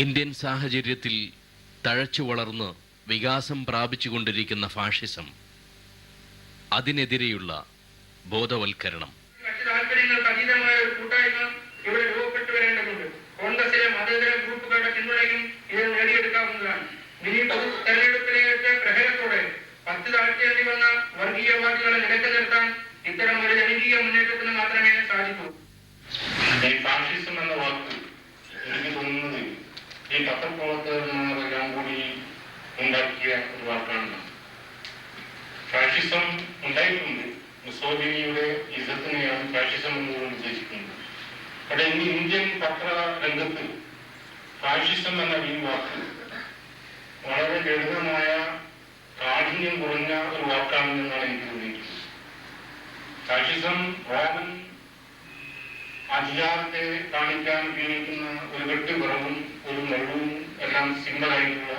Indian സാഹചര്യത്തിൽ തഴച്ചു വളർന്ന് വികാസം പ്രാപിച്ചുകൊണ്ടിരിക്കുന്ന ഫാഷിസം, അതിനെതിരെയുള്ള ബോധവൽക്കരണം. താല്പര്യങ്ങൾക്ക് അതീതമായ ഒരു കൂട്ടായ്മ ഇവിടെ രൂപപ്പെട്ടു വരേണ്ടതുണ്ട്. കോൺഗ്രസിലെ മതേതര ഗ്രൂപ്പുകളുടെ പിന്തുണയും ഇത് നേടിയെടുക്കാവുന്നതാണ്. ഈ പൊതു തെരഞ്ഞെടുപ്പിലേക്ക് പ്രഹരത്തോടെ 10 താഴ്ത്തേണ്ടി വന്ന വർഗീയവാദികളെ നിലക്ക് നിർത്താൻ ഇത്തരം ഒരു ജനകീയ മുന്നേറ്റത്തിന് മാത്രമേ സാധിക്കൂ. ഈ ഫാഷിസം എന്ന വാക്ക് എനിക്ക് തോന്നുന്നത് ഈ പത്രപ്രവർത്തകന്മാരെല്ലാം കൂടി ഉണ്ടാക്കിയ ഒരു വാക്കാണ്. ഫാഷിസം ഉണ്ടായിട്ടുണ്ട്. മുസോലിനിയുടെ ഇസത്തിനെയാണ് ഫാഷിസം എന്നതുകൊണ്ട് ഉദ്ദേശിക്കുന്നത്. അവിടെ ഇന്ന് ഇന്ത്യൻ പത്ര രംഗത്ത് ഫാഷിസം എന്ന ഈ വാക്ക് വളരെ ലളിതമായ കാഠിന്യം കുറഞ്ഞ ഒരു വാക്കാണെന്നാണ് എനിക്ക് തോന്നിയിട്ടുള്ളത്. ഫാഷിസം റോമൻ അധികാരത്തെ കാണിക്കാൻ ഉപയോഗിക്കുന്ന ഒരു വെട്ടുപുറവും ഒരു വെള്ളവും എല്ലാം സിമ്പിളായിട്ടുള്ള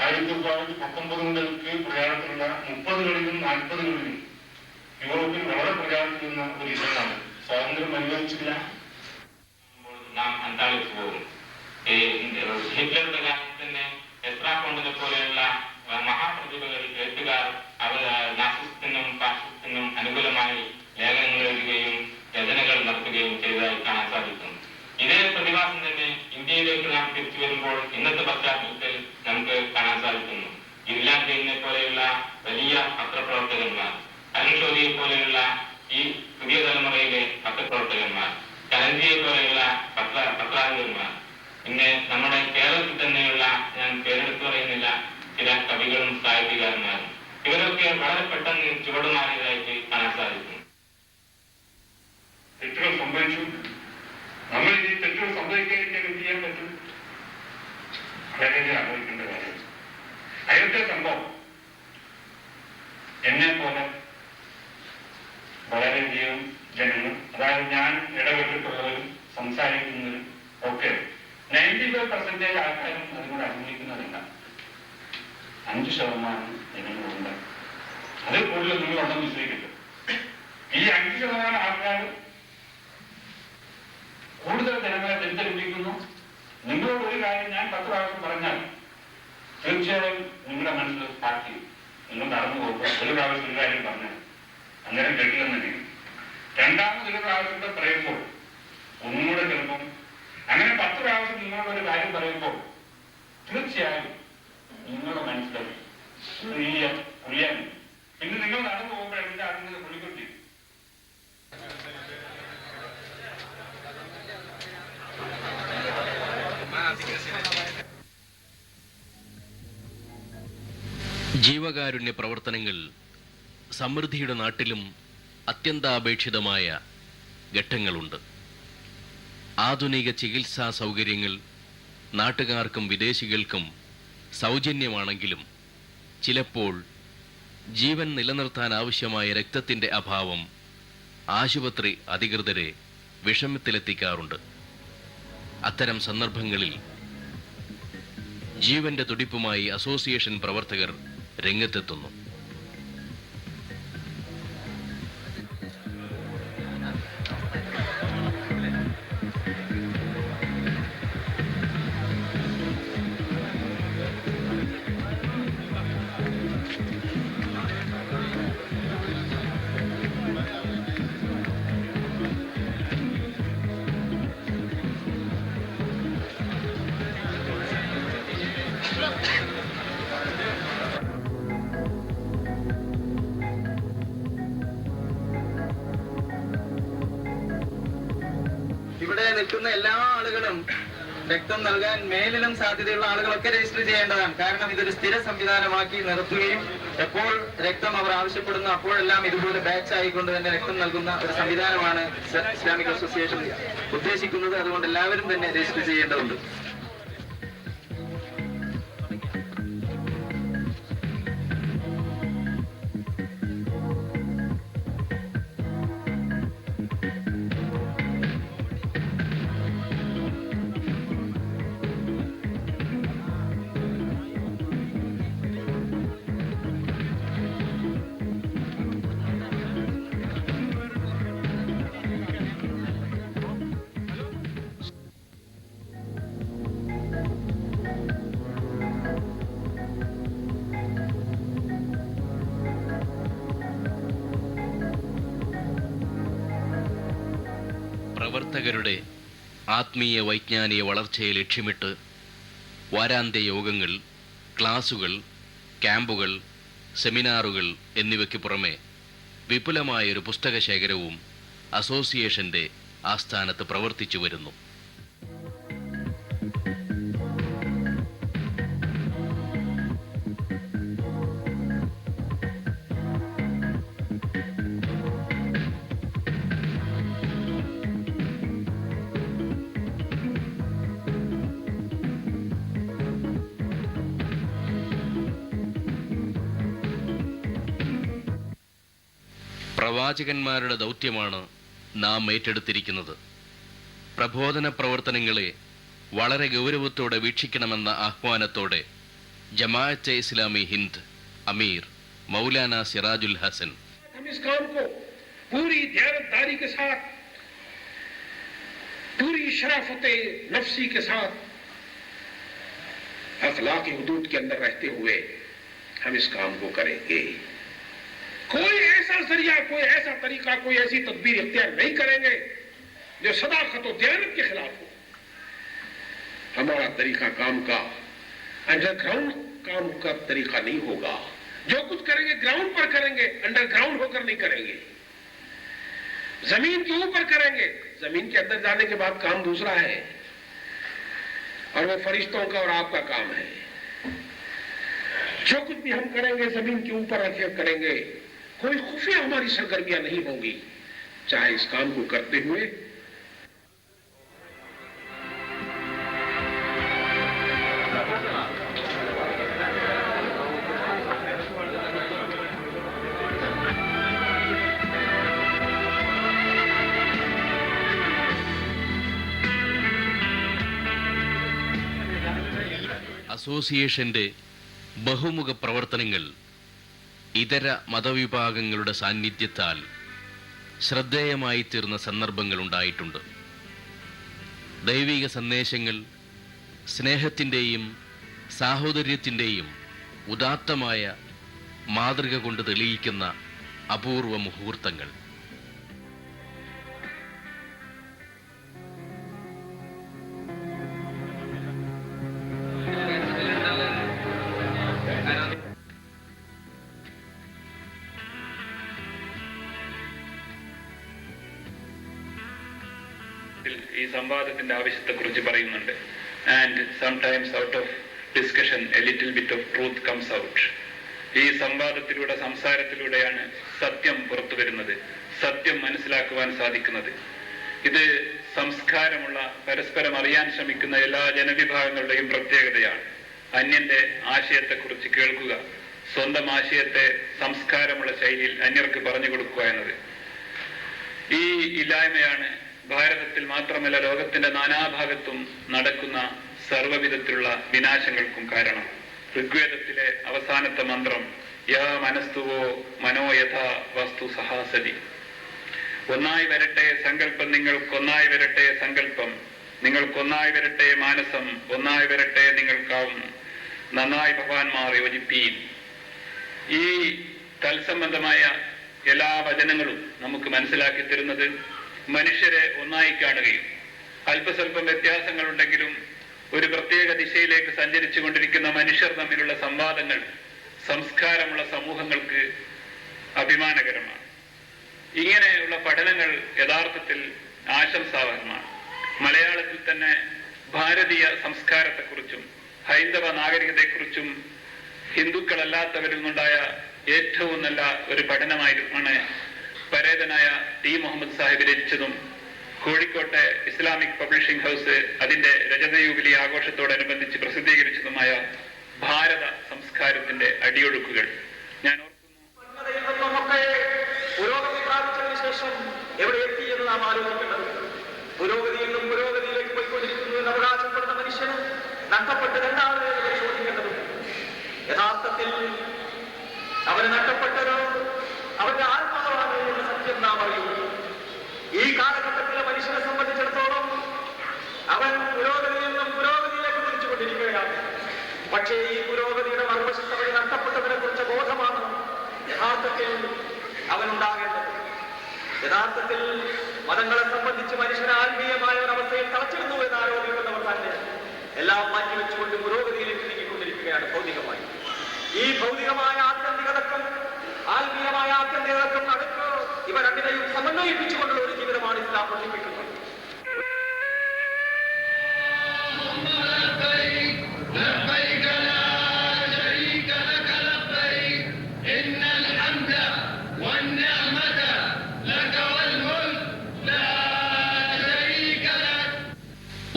1919 മുതൽക്ക് പ്രചാരത്തിലുള്ള 30കളിലും 40കളിലും യൂറോപ്പിൽ വളരെ പ്രചാരത്തിൽ നിന്ന ഒരു ഇതാണ്. സ്വാതന്ത്ര്യം അനുഭവിച്ചില്ല, നാം അന്താളിച്ചു പോകും. ഹിറ്റ്ലറുടെ കാലത്ത് തന്നെ എസ്ട്രാപ്പോണ്ടിനെ പോലെയുള്ള മഹാപ്രതിഭകൾ എഴുത്തുകാർ അവർ നാസിസത്തിനും ഫാഷിസത്തിനും അനുകൂലമായി ലേഖനങ്ങൾ എഴുതുകയും രചനകൾ നടത്തുകയും ചെയ്തതായി കാണാൻ സാധിക്കും. ഇതേ പ്രതിഭാസം തന്നെ ഇന്ത്യയിലേക്ക് നാം തിരിച്ചു വരുമ്പോൾ ഇന്നത്തെ പശ്ചാത്തലത്തിൽ നമുക്ക് കാണാൻ സാധിക്കുന്നു. ഇർലാൻഡിനെ പോലെയുള്ള വലിയ പത്രപ്രവർത്തകന്മാർ, അരുൺഷോദിയെ പോലെയുള്ള ഈ പുതിയ തലമുറയിലെ പത്രപ്രവർത്തകന്മാർ, കലഞ്ചിയെ പോലെയുള്ള പത്രാധിപന്മാർ, പിന്നെ നമ്മുടെ കേരളത്തിൽ തന്നെയുള്ള, ഞാൻ പേരെടുത്ത് പറയുന്നില്ല, ചില കവികളും സാഹിത്യകാരന്മാരും, ഇവരൊക്കെ വളരെ പെട്ടെന്ന് ചുവടുമാറിയതായിട്ട് കാണാൻ സാധിക്കും. തെറ്റുകൾ സംഭവിച്ചു. നമ്മൾ ഈ തെറ്റുകൾ സംഭവിക്കാതിരിക്കാൻ എന്ത് ചെയ്യാൻ പറ്റും? വളരെയധികം ആലോചിക്കേണ്ട കാര്യം. അയോധ്യ സംഭവം എന്നെ പോലെ വളരെയധികം ജനങ്ങൾ, അതായത് ഞാൻ ഇടപെട്ടിട്ടുള്ളവരും സംസാരിക്കുന്നവരും ഒക്കെ 95% ആൾക്കാരും അതിനോട് അനുഭവിക്കുന്നതല്ല. 5% ജനങ്ങളുണ്ട്. അതിൽ കൂടുതൽ നിങ്ങളുണ്ടെന്ന് വിശ്വസിക്കട്ടെ. ഈ 5% ആൾക്കാർ കൂടുതൽ ജനങ്ങളെ തെറ്റിദ്ധരിപ്പിക്കുന്നു. നിങ്ങളോട് ഒരു കാര്യം ഞാൻ 10 പ്രാവശ്യം പറഞ്ഞാൽ തീർച്ചയായും നിങ്ങളുടെ മനസ്സിൽ പാർട്ടി നിങ്ങൾ നടന്നു പോകുമ്പോൾ ഒരു പ്രാവശ്യം ഒരു കാര്യം പറഞ്ഞാൽ അന്നേരം കേട്ടില്ലെന്ന് തന്നെയാണ്. രണ്ടാമത് ഒരു പ്രാവശ്യം കൂടെ പറയുമ്പോൾ ഒന്നുകൂടെ ചിലപ്പം അങ്ങനെ 10 പ്രാവശ്യം നിങ്ങളോട് ഒരു കാര്യം പറയുമ്പോൾ തീർച്ചയായും നിങ്ങളുടെ മനസ്സിൽ ചെറിയ പുളിയാൻ. പിന്നെ നിങ്ങൾ നടന്നു പോകുമ്പോൾ എന്റെ അതിന് പുളിക്കുട്ടി. ജീവകാരുണ്യ പ്രവർത്തനങ്ങൾ സമൃദ്ധിയുടെ നാട്ടിലും അത്യന്താപേക്ഷിതമായ ഘട്ടങ്ങളുണ്ട്. ആധുനിക ചികിത്സാ സൗകര്യങ്ങൾ നാട്ടുകാർക്കും വിദേശികൾക്കും സൗജന്യമാണെങ്കിലും ചിലപ്പോൾ ജീവൻ നിലനിർത്താൻ ആവശ്യമായ രക്തത്തിൻ്റെ അഭാവം ആശുപത്രി അധികൃതരെ വിഷമത്തിലെത്തിക്കാറുണ്ട്. അത്തരം സന്ദർഭങ്ങളിൽ ജീവന്റെ തുടിപ്പുമായി അസോസിയേഷൻ പ്രവർത്തകർ രംഗത്തെത്തുന്നു. ഇവിടെ നിൽക്കുന്ന എല്ലാ ആളുകളും രക്തം നൽകാൻ മേലിലും സാധ്യതയുള്ള ആളുകളൊക്കെ രജിസ്റ്റർ ചെയ്യേണ്ടതാണ്. കാരണം ഇതൊരു സ്ഥിര സംവിധാനമാക്കി നിർത്തുകയും എപ്പോൾ രക്തം അവർ ആവശ്യപ്പെടുന്നു അപ്പോഴെല്ലാം ഇതുപോലെ ബാച്ച് ആയിക്കൊണ്ട് തന്നെ രക്തം നൽകുന്ന ഒരു സംവിധാനമാണ് ഇസ്ലാമിക് അസോസിയേഷൻ ഉദ്ദേശിക്കുന്നത്. അതുകൊണ്ട് എല്ലാവരും തന്നെ രജിസ്റ്റർ ചെയ്യേണ്ടതുണ്ട്. പ്രവർത്തകരുടെ ആത്മീയ വൈജ്ഞാനിക വളർച്ചയെ ലക്ഷ്യമിട്ട് വാരാന്ത്യ യോഗങ്ങൾ, ക്ലാസുകൾ, ക്യാമ്പുകൾ, സെമിനാറുകൾ എന്നിവയ്ക്ക് പുറമെ വിപുലമായൊരു പുസ്തകശേഖരവും അസോസിയേഷന്റെ ആസ്ഥാനത്ത് പ്രവർത്തിച്ചു വരുന്നു. പ്രവാചകന്മാരുടെ ദൗത്യമാണ് നാം ഏറ്റെടുത്തിരിക്കുന്നത്. പ്രബോധന പ്രവർത്തനങ്ങളെ വളരെ ഗൗരവത്തോടെ വീക്ഷിക്കണമെന്ന ആഹ്വാനത്തോടെ ജമാഅത്തെ ഇസ്ലാമി ഹിന്ദ് അമീർ മൗലാന സിറാജുൽ ഹസൻ हम इस काम को पूरी ध्यानदारी के साथ, पूरी शराफत नफ्सी के साथ, अखलाक हुदूद के अंदर रहते हुए हम इस काम को करेंगे. कोई ऐसा जरिया, कोई ऐसा तरीका, कोई ऐसी तदबीर इख्तियार नहीं करेंगे जो सदाकत और दयानत के खिलाफ हो. हमारा तरीका काम का अंडरग्राउंड काम का तरीका नहीं होगा. जो कुछ करेंगे ग्राउंड पर करेंगे, अंडरग्राउंड होकर नहीं करेंगे. जमीन के ऊपर करेंगे, जमीन के अंदर जाने के बाद काम दूसरा है, और वो फरिश्तों का और आपका काम है. जो कुछ भी हम करेंगे जमीन के ऊपर रखे करेंगे. कोई खुफिया हमारी सरगर्मियां नहीं होंगी. चाहे इस काम को करते हुए അസോസിയേഷന്റെ ബഹുമുഖ പ്രവർത്തനങ്ങൾ ഇതര മതവിഭാഗങ്ങളുടെ സാന്നിധ്യത്താൽ ശ്രദ്ധേയമായി തീർന്ന സന്ദർഭങ്ങളുണ്ടായിട്ടുണ്ട്. ദൈവിക സന്ദേശങ്ങൾ സ്നേഹത്തിൻ്റെയും സാഹോദര്യത്തിൻ്റെയും ഉദാത്തമായ മാതൃക കൊണ്ട് തെളിയിക്കുന്ന അപൂർവ മുഹൂർത്തങ്ങൾ. ഈ സംവാദത്തിന്റെ ആവശ്യത്തെക്കുറിച്ച് പറയുന്നുണ്ട്. And sometimes out of discussion A little bit of truth comes out. ഈ സംവാദത്തിലൂടെ, സംസാരത്തിലൂടെയാണ് സത്യം പുറത്തു വരുന്നത്, സത്യം മനസ്സിലാക്കുവാൻ സാധിക്കുന്നത്. ഇത് സംസ്കാരമുള്ള, പരസ്പരം അറിയാൻ ശ്രമിക്കുന്ന എല്ലാ ജനവിഭാഗങ്ങളുടെയും പ്രത്യേകതയാണ്. അന്യന്റെ ആശയത്തെക്കുറിച്ച് കേൾക്കുക, സ്വന്തം ആശയത്തെ സംസ്കാരമുള്ള ശൈലിയിൽ അന്യർക്ക് പറഞ്ഞു കൊടുക്കുക എന്നത്. ഈ ഇല്ലായ്മയാണ് ഭാരതത്തിൽ മാത്രമല്ല ലോകത്തിന്റെ നാനാഭാഗത്തും നടക്കുന്ന സർവ്വവിധത്തിലുള്ള വിനാശങ്ങൾക്കും കാരണം. ഋഗ്വേദത്തിലെ അവസാനത്തെ മന്ത്രം യാ മനസ്തുവോ മനോയഥ വസ്തു സഹാസതി. ഒന്നായി വരട്ടെ സങ്കല്പം, നിങ്ങൾക്കൊന്നായി വരട്ടെ സങ്കല്പം, നിങ്ങൾക്കൊന്നായി വരട്ടെ മാനസം, ഒന്നായി വരട്ടെ നിങ്ങൾക്കാവും, നന്നായി ഭഗവാൻമാർ യോജിപ്പീൻ. ഈ തത്സംബന്ധമായ എല്ലാ വചനങ്ങളും നമുക്ക് മനസ്സിലാക്കി തരുന്നത് മനുഷ്യരെ ഒന്നായി കാണുകയും അല്പസ്വല്പം വ്യത്യാസങ്ങളുണ്ടെങ്കിലും ഒരു പ്രത്യേക ദിശയിലേക്ക് സഞ്ചരിച്ചു കൊണ്ടിരിക്കുന്ന മനുഷ്യർ തമ്മിലുള്ള സംവാദങ്ങൾ സംസ്കാരമുള്ള സമൂഹങ്ങൾക്ക് അഭിമാനകരമാണ്. ഇങ്ങനെയുള്ള പഠനങ്ങൾ യഥാർത്ഥത്തിൽ ആശംസാവഹമാണ്. മലയാളത്തിൽ തന്നെ ഭാരതീയ സംസ്കാരത്തെക്കുറിച്ചും ഹൈന്ദവ നാഗരികതയെക്കുറിച്ചും ഹിന്ദുക്കളല്ലാത്തവരിൽ നിന്നുണ്ടായ ഏറ്റവും നല്ല ഒരു പഠനമായിട്ടാണ് പരേതനായ ടി മുഹമ്മദ് സാഹിബ് രചിച്ചതും കോഴിക്കോട്ടെ ഇസ്ലാമിക് പബ്ലിഷിംഗ് ഹൗസ് അതിന്റെ രജത യൂബിലി ആഘോഷത്തോടനുബന്ധിച്ച് പ്രസിദ്ധീകരിച്ചതുമായ ഭാരത സംസ്കാരത്തിന്റെ അടിയൊഴുക്കുകൾ. ഞാൻ പുരോഗതി പ്രാപിച്ചതിന് ശേഷം എവിടെ എത്തി എന്ന് നാം ആലോചിക്കേണ്ടത്. പുരോഗതിയിൽ നിന്നും പുരോഗതിയിലേക്ക് പോയിക്കൊണ്ടിരിക്കുന്നു എന്ന് അവകാശപ്പെടുന്ന മനുഷ്യന് നഷ്ടപ്പെട്ടത് എന്താണ് എന്ന് പരിശോധിക്കേണ്ടതുണ്ട്. യഥാർത്ഥത്തിൽ അവന് നഷ്ടപ്പെട്ടത് അവന്റെ ആത്മാവാണ് എന്ന സത്യം നാം അറിയുന്നു. ഈ കാലഘട്ടത്തിലെ മനുഷ്യനെ സംബന്ധിച്ചിടത്തോളം അവൻ പുരോഗതിയിൽ നിന്നും പുരോഗതിയിലേക്ക് തിരിച്ചുകൊണ്ടിരിക്കുകയാണ്. പക്ഷേ ഈ പുരോഗതിയുടെ മറുവശത്ത് അവന് നഷ്ടപ്പെട്ടതിനെ കുറിച്ച ബോധമാണ് യഥാർത്ഥത്തിൽ അവനുണ്ടാകേണ്ടത്. യഥാർത്ഥത്തിൽ മതങ്ങളെ സംബന്ധിച്ച് മനുഷ്യന് ആത്മീയമായ ഒരവസ്ഥയിൽ തളച്ചിരുന്നു എന്ന് ആരോപിക്കുന്നവർ തന്നെ എല്ലാം മാറ്റിവെച്ചുകൊണ്ട് പുരോഗതിയിലേക്ക് നീങ്ങിക്കൊണ്ടിരിക്കുകയാണ് ഭൗതികമായി. ഈ ഭൗതികമായ ആത്യന്തികതക്കും ആത്മീയമായ ആത്യന്തികതക്കും നടുക്ക് ഇവ രണ്ടിനെയും സമന്വയിപ്പിച്ചുകൊണ്ടുള്ള ഒരു ജീവിതമാണ് ഇസ്ലാം പഠിപ്പിക്കുന്നത്.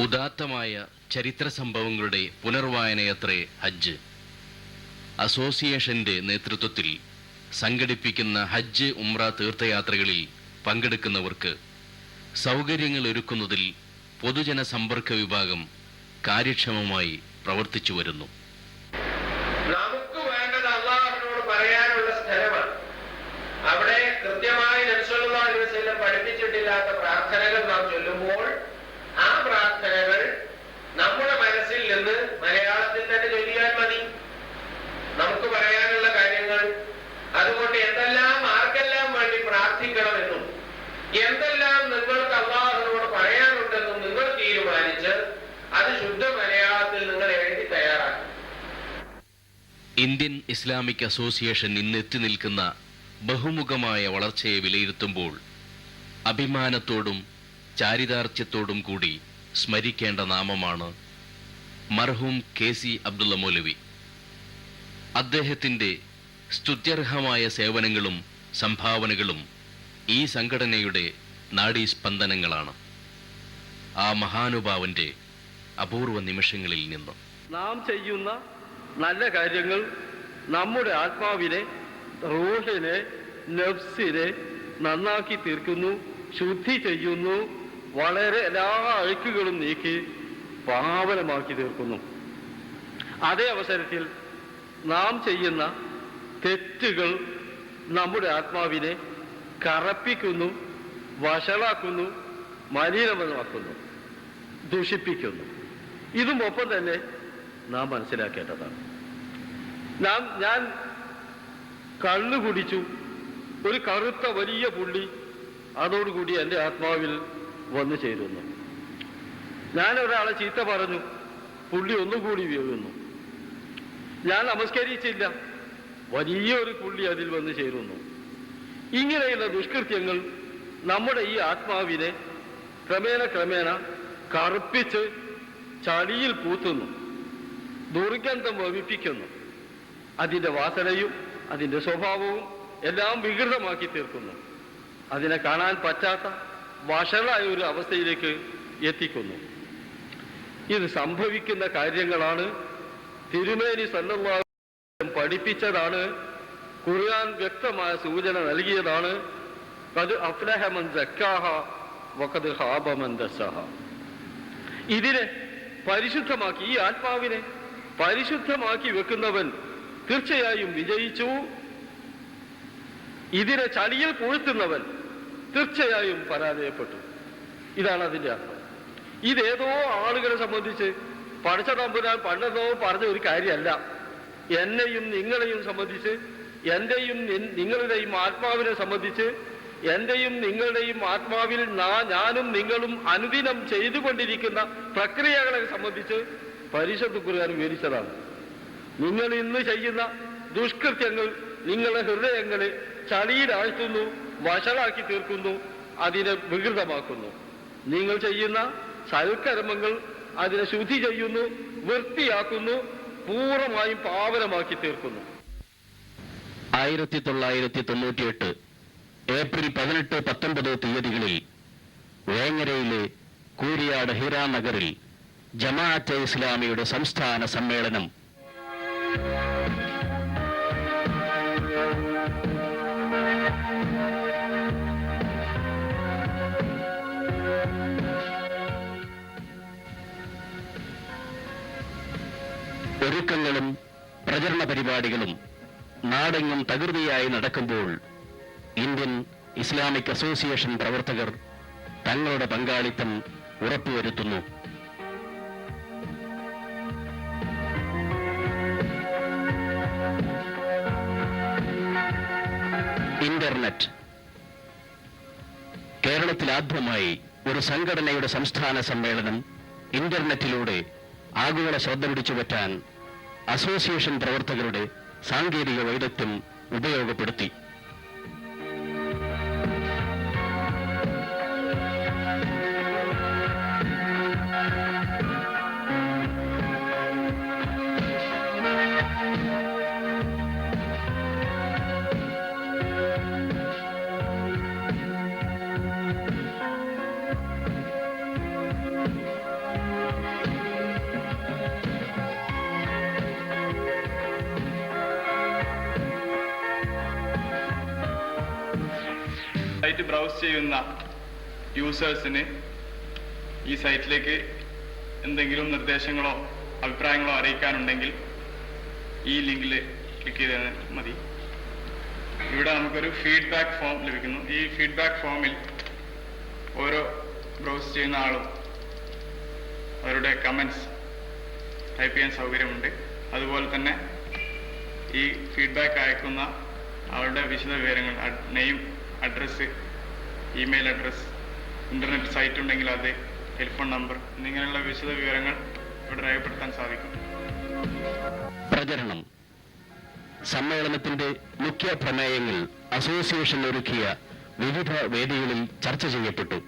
ഉദാത്തമായ ചരിത്ര സംഭവങ്ങളുടെ പുനർവായനയത്രേ ഹജ്ജ്. അസോസിയേഷന്റെ നേതൃത്വത്തിൽ സംഘടിപ്പിക്കുന്ന ഹജ്ജ് ഉംറ തീർത്ഥയാത്രകളിൽ പങ്കെടുക്കുന്നവർക്ക് സൗകര്യങ്ങൾ ഒരുക്കുന്നതിൽ പൊതുജന സമ്പർക്ക വിഭാഗം കാര്യക്ഷമമായി പ്രവർത്തിച്ചു വരുന്നു. നമുക്ക് വേണ്ടത് അള്ളാഹുവിനോട് പറയാനുള്ള സ്ഥലമാണ്. അവിടെ കൃത്യമായി നബി സല്ലല്ലാഹു അലൈഹി വസല്ലം പഠിപ്പിച്ചിട്ടില്ലാത്ത പ്രാർത്ഥനകൾ നാം ചൊല്ലുമ്പോൾ ആ പ്രാർത്ഥനകൾ നമ്മുടെ മനസ്സിൽ നിന്ന് മലയാളത്തിൽ തന്നെ ചൊല്ലിയാൽ മതി. നമുക്ക് പറയാനുള്ള കാര്യങ്ങൾ അതുകൊണ്ട് എന്തെല്ലാം ആർക്കെല്ലാം വേണ്ടി പ്രാർത്ഥിക്കണമെന്നും എന്തെല്ലാം നിങ്ങൾക്ക് അള്ളാഹുവിനോട് പറയാനുണ്ടെന്നും നിങ്ങൾ തീരുമാനിച്ച് അത് ശുദ്ധ മലയാളത്തിൽ നിങ്ങൾ എഴുതി തയ്യാറാക്കും. ഇന്ത്യൻ ഇസ്ലാമിക് അസോസിയേഷൻ ഇന്ന് എത്തി നിൽക്കുന്ന ബഹുമുഖമായ വളർച്ചയെ വിലയിരുത്തുമ്പോൾ അഭിമാനത്തോടും ചാരിതാർത്ഥ്യത്തോടും കൂടി സ്മരിക്കേണ്ട നാമമാണ് മർഹൂം KC അബ്ദുള്ള മൗലവി. അദ്ദേഹത്തിൻ്റെ സ്തുത്യർഹമായ സേവനങ്ങളും സംഭാവനകളും ഈ സംഘടനയുടെ നാഡീസ്പന്ദനങ്ങളാണ്. ആ മഹാനുഭാവന്റെ അപൂർവ നിമിഷങ്ങളിൽ നിന്ന് നാം ചെയ്യുന്ന നല്ല കാര്യങ്ങൾ നമ്മുടെ ആത്മാവിനെ, റൂഹിനെ, നഫ്സിനെ നന്നാക്കി തീർക്കുന്നു, ശുദ്ധി ചെയ്യുന്നു, വളരെ എല്ലാ അഴുക്കുകളും നീക്കി പാവനമാക്കി തീർക്കുന്നു. അതേ അവസരത്തിൽ നാം ചെയ്യുന്ന തെറ്റുകൾ നമ്മുടെ ആത്മാവിനെ കറപ്പിക്കുന്നു, വഷളാക്കുന്നു, മലിനമാക്കുന്നു, ദൂഷിപ്പിക്കുന്നു. ഇതും ഒപ്പം തന്നെ നാം മനസ്സിലാക്കേണ്ടതാണ്. ഞാൻ കള്ളു കുടിച്ചു, ഒരു കറുത്ത വലിയ പുള്ളി അതോടുകൂടി എൻ്റെ ആത്മാവിൽ വന്നു ചേരുന്നു. ഞാൻ ഒരാളെ ചീത്ത പറഞ്ഞു, പുള്ളി ഒന്നുകൂടി വീഴുന്നു. ഞാൻ നമസ്കരിച്ചില്ല, വലിയൊരു പുള്ളി അതിൽ വന്നു ചേരുന്നു. ഇങ്ങനെയുള്ള ദുഷ്കൃത്യങ്ങൾ നമ്മുടെ ഈ ആത്മാവിനെ ക്രമേണ കറുപ്പിച്ച് ചളിയിൽ പൂത്തുന്നു, ദുർഗന്ധം വമിപ്പിക്കുന്നു. അതിൻ്റെ വാസനയും അതിൻ്റെ സ്വഭാവവും എല്ലാം വികൃതമാക്കി തീർക്കുന്നു. അതിനെ കാണാൻ പറ്റാത്ത വഷളായ ഒരു അവസ്ഥയിലേക്ക് എത്തിക്കുന്നു. ഇത് സംഭവിക്കുന്ന കാര്യങ്ങളാണ്. തിരുമേനി സല്ലല്ലാഹു അലൈഹി വസല്ലം പഠിപ്പിച്ചതാണ്. ഖുർആൻ വ്യക്തമായ സൂചന നൽകിയതാണ്. ഖദ് അഫ്ലഹ മൻ സക്കാഹ വഖദ് ഖാബ മൻ ദസ്സഹ. ഇതിനെ പരിശുദ്ധമാക്കി, ഈ ആത്മാവിനെ പരിശുദ്ധമാക്കി വെക്കുന്നവൻ തീർച്ചയായും വിജയിച്ചു. ഇതിനെ ചളിയിൽ പൂഴ്ത്തുന്നവൻ തീർച്ചയായും പരാജയപ്പെട്ടു. ഇതാണ് അതിൻ്റെ അർത്ഥം. ഇതേതോ ആളുകളെ സംബന്ധിച്ച് പഠിച്ച തമ്പുരാൻ പണ്ടെന്നോ പറഞ്ഞ ഒരു കാര്യമല്ല. എന്നെയും നിങ്ങളെയും സംബന്ധിച്ച്, എന്റെയും നിങ്ങളുടെയും ആത്മാവിനെ സംബന്ധിച്ച്, എന്റെയും നിങ്ങളുടെയും ആത്മാവിൽ ഞാനും നിങ്ങളും അനുദിനം ചെയ്തുകൊണ്ടിരിക്കുന്ന പ്രക്രിയകളെ സംബന്ധിച്ച് പരിശുദ്ധ ഖുർആൻ വിവരിച്ചതാണ്. നിങ്ങൾ ഇന്ന് ചെയ്യുന്ന ദുഷ്കൃത്യങ്ങൾ നിങ്ങളുടെ ഹൃദയങ്ങളെ ചളിയിലാഴ്ത്തുന്നു, വഷളാക്കി തീർക്കുന്നു, അതിനെ വികൃതമാക്കുന്നു. നിങ്ങൾ ചെയ്യുന്ന സൽക്കർമ്മങ്ങൾ അതിനെ ശുദ്ധി ചെയ്യുന്നു, വൃത്തിയാക്കുന്നു, പൂർണ്ണമായും പാവനമാക്കി തീർക്കുന്നു. 1998 ഏപ്രിൽ 18, 19 തീയതികളിൽ വേങ്ങരയിലെ കൂരിയാട് ഹിരാനഗറിൽ ജമാഅത്തെ ഇസ്ലാമിയുടെ സംസ്ഥാന സമ്മേളനം ഒരുക്കങ്ങളും പ്രചരണ പരിപാടികളും നാടെങ്ങും തകൃതിയായി നടക്കുമ്പോൾ ഇന്ത്യൻ ഇസ്ലാമിക് അസോസിയേഷൻ പ്രവർത്തകർ തങ്ങളുടെ പങ്കാളിത്തം ഉറപ്പുവരുത്തുന്നു. ഇന്റർനെറ്റ്. കേരളത്തിലാദ്യമായി ഒരു സംഘടനയുടെ സംസ്ഥാന സമ്മേളനം ഇന്റർനെറ്റിലൂടെ ആഗോള ശ്രദ്ധ പിടിച്ചുപറ്റാൻ അസോസിയേഷൻ പ്രവർത്തകരുടെ സാങ്കേതിക വൈദഗ്ധ്യം ഉപയോഗപ്പെടുത്തി. സൈറ്റ് ബ്രൗസ് ചെയ്യുന്ന യൂസേഴ്സിന് ഈ സൈറ്റിലേക്ക് എന്തെങ്കിലും നിർദ്ദേശങ്ങളോ അഭിപ്രായങ്ങളോ അറിയിക്കാനുണ്ടെങ്കിൽ ഈ ലിങ്കിൽ ക്ലിക്ക് ചെയ്താൽ മതി. ഇവിടെ നമുക്കൊരു ഫീഡ്ബാക്ക് ഫോം ലഭിക്കുന്നു. ഈ ഫീഡ്ബാക്ക് ഫോമിൽ ഓരോ ബ്രൗസ് ചെയ്യുന്ന ആളും അവരുടെ കമൻറ്റ്സ് ടൈപ്പ് ചെയ്യാൻ സൗകര്യമുണ്ട്. അതുപോലെ തന്നെ ഈ ഫീഡ്ബാക്ക് അയക്കുന്ന ആളുടെ വിശദ വിവരങ്ങൾ, name, address, email address, internet site ഉണ്ടെങ്കിൽ അത്, ടെലിഫോൺ നമ്പർ എന്നിങ്ങനെയുള്ള വിശദ വിവരങ്ങൾ ഇവിടെ രേഖപ്പെടുത്താൻ സാധിക്കും. പ്രചരണം. സമ്മേളനത്തിന്റെ മുഖ്യ പ്രമേയങ്ങൾ അസോസിയേഷൻ ഒരുക്കിയ വിവിധ വേദികളിൽ ചർച്ച ചെയ്യപ്പെട്ടു.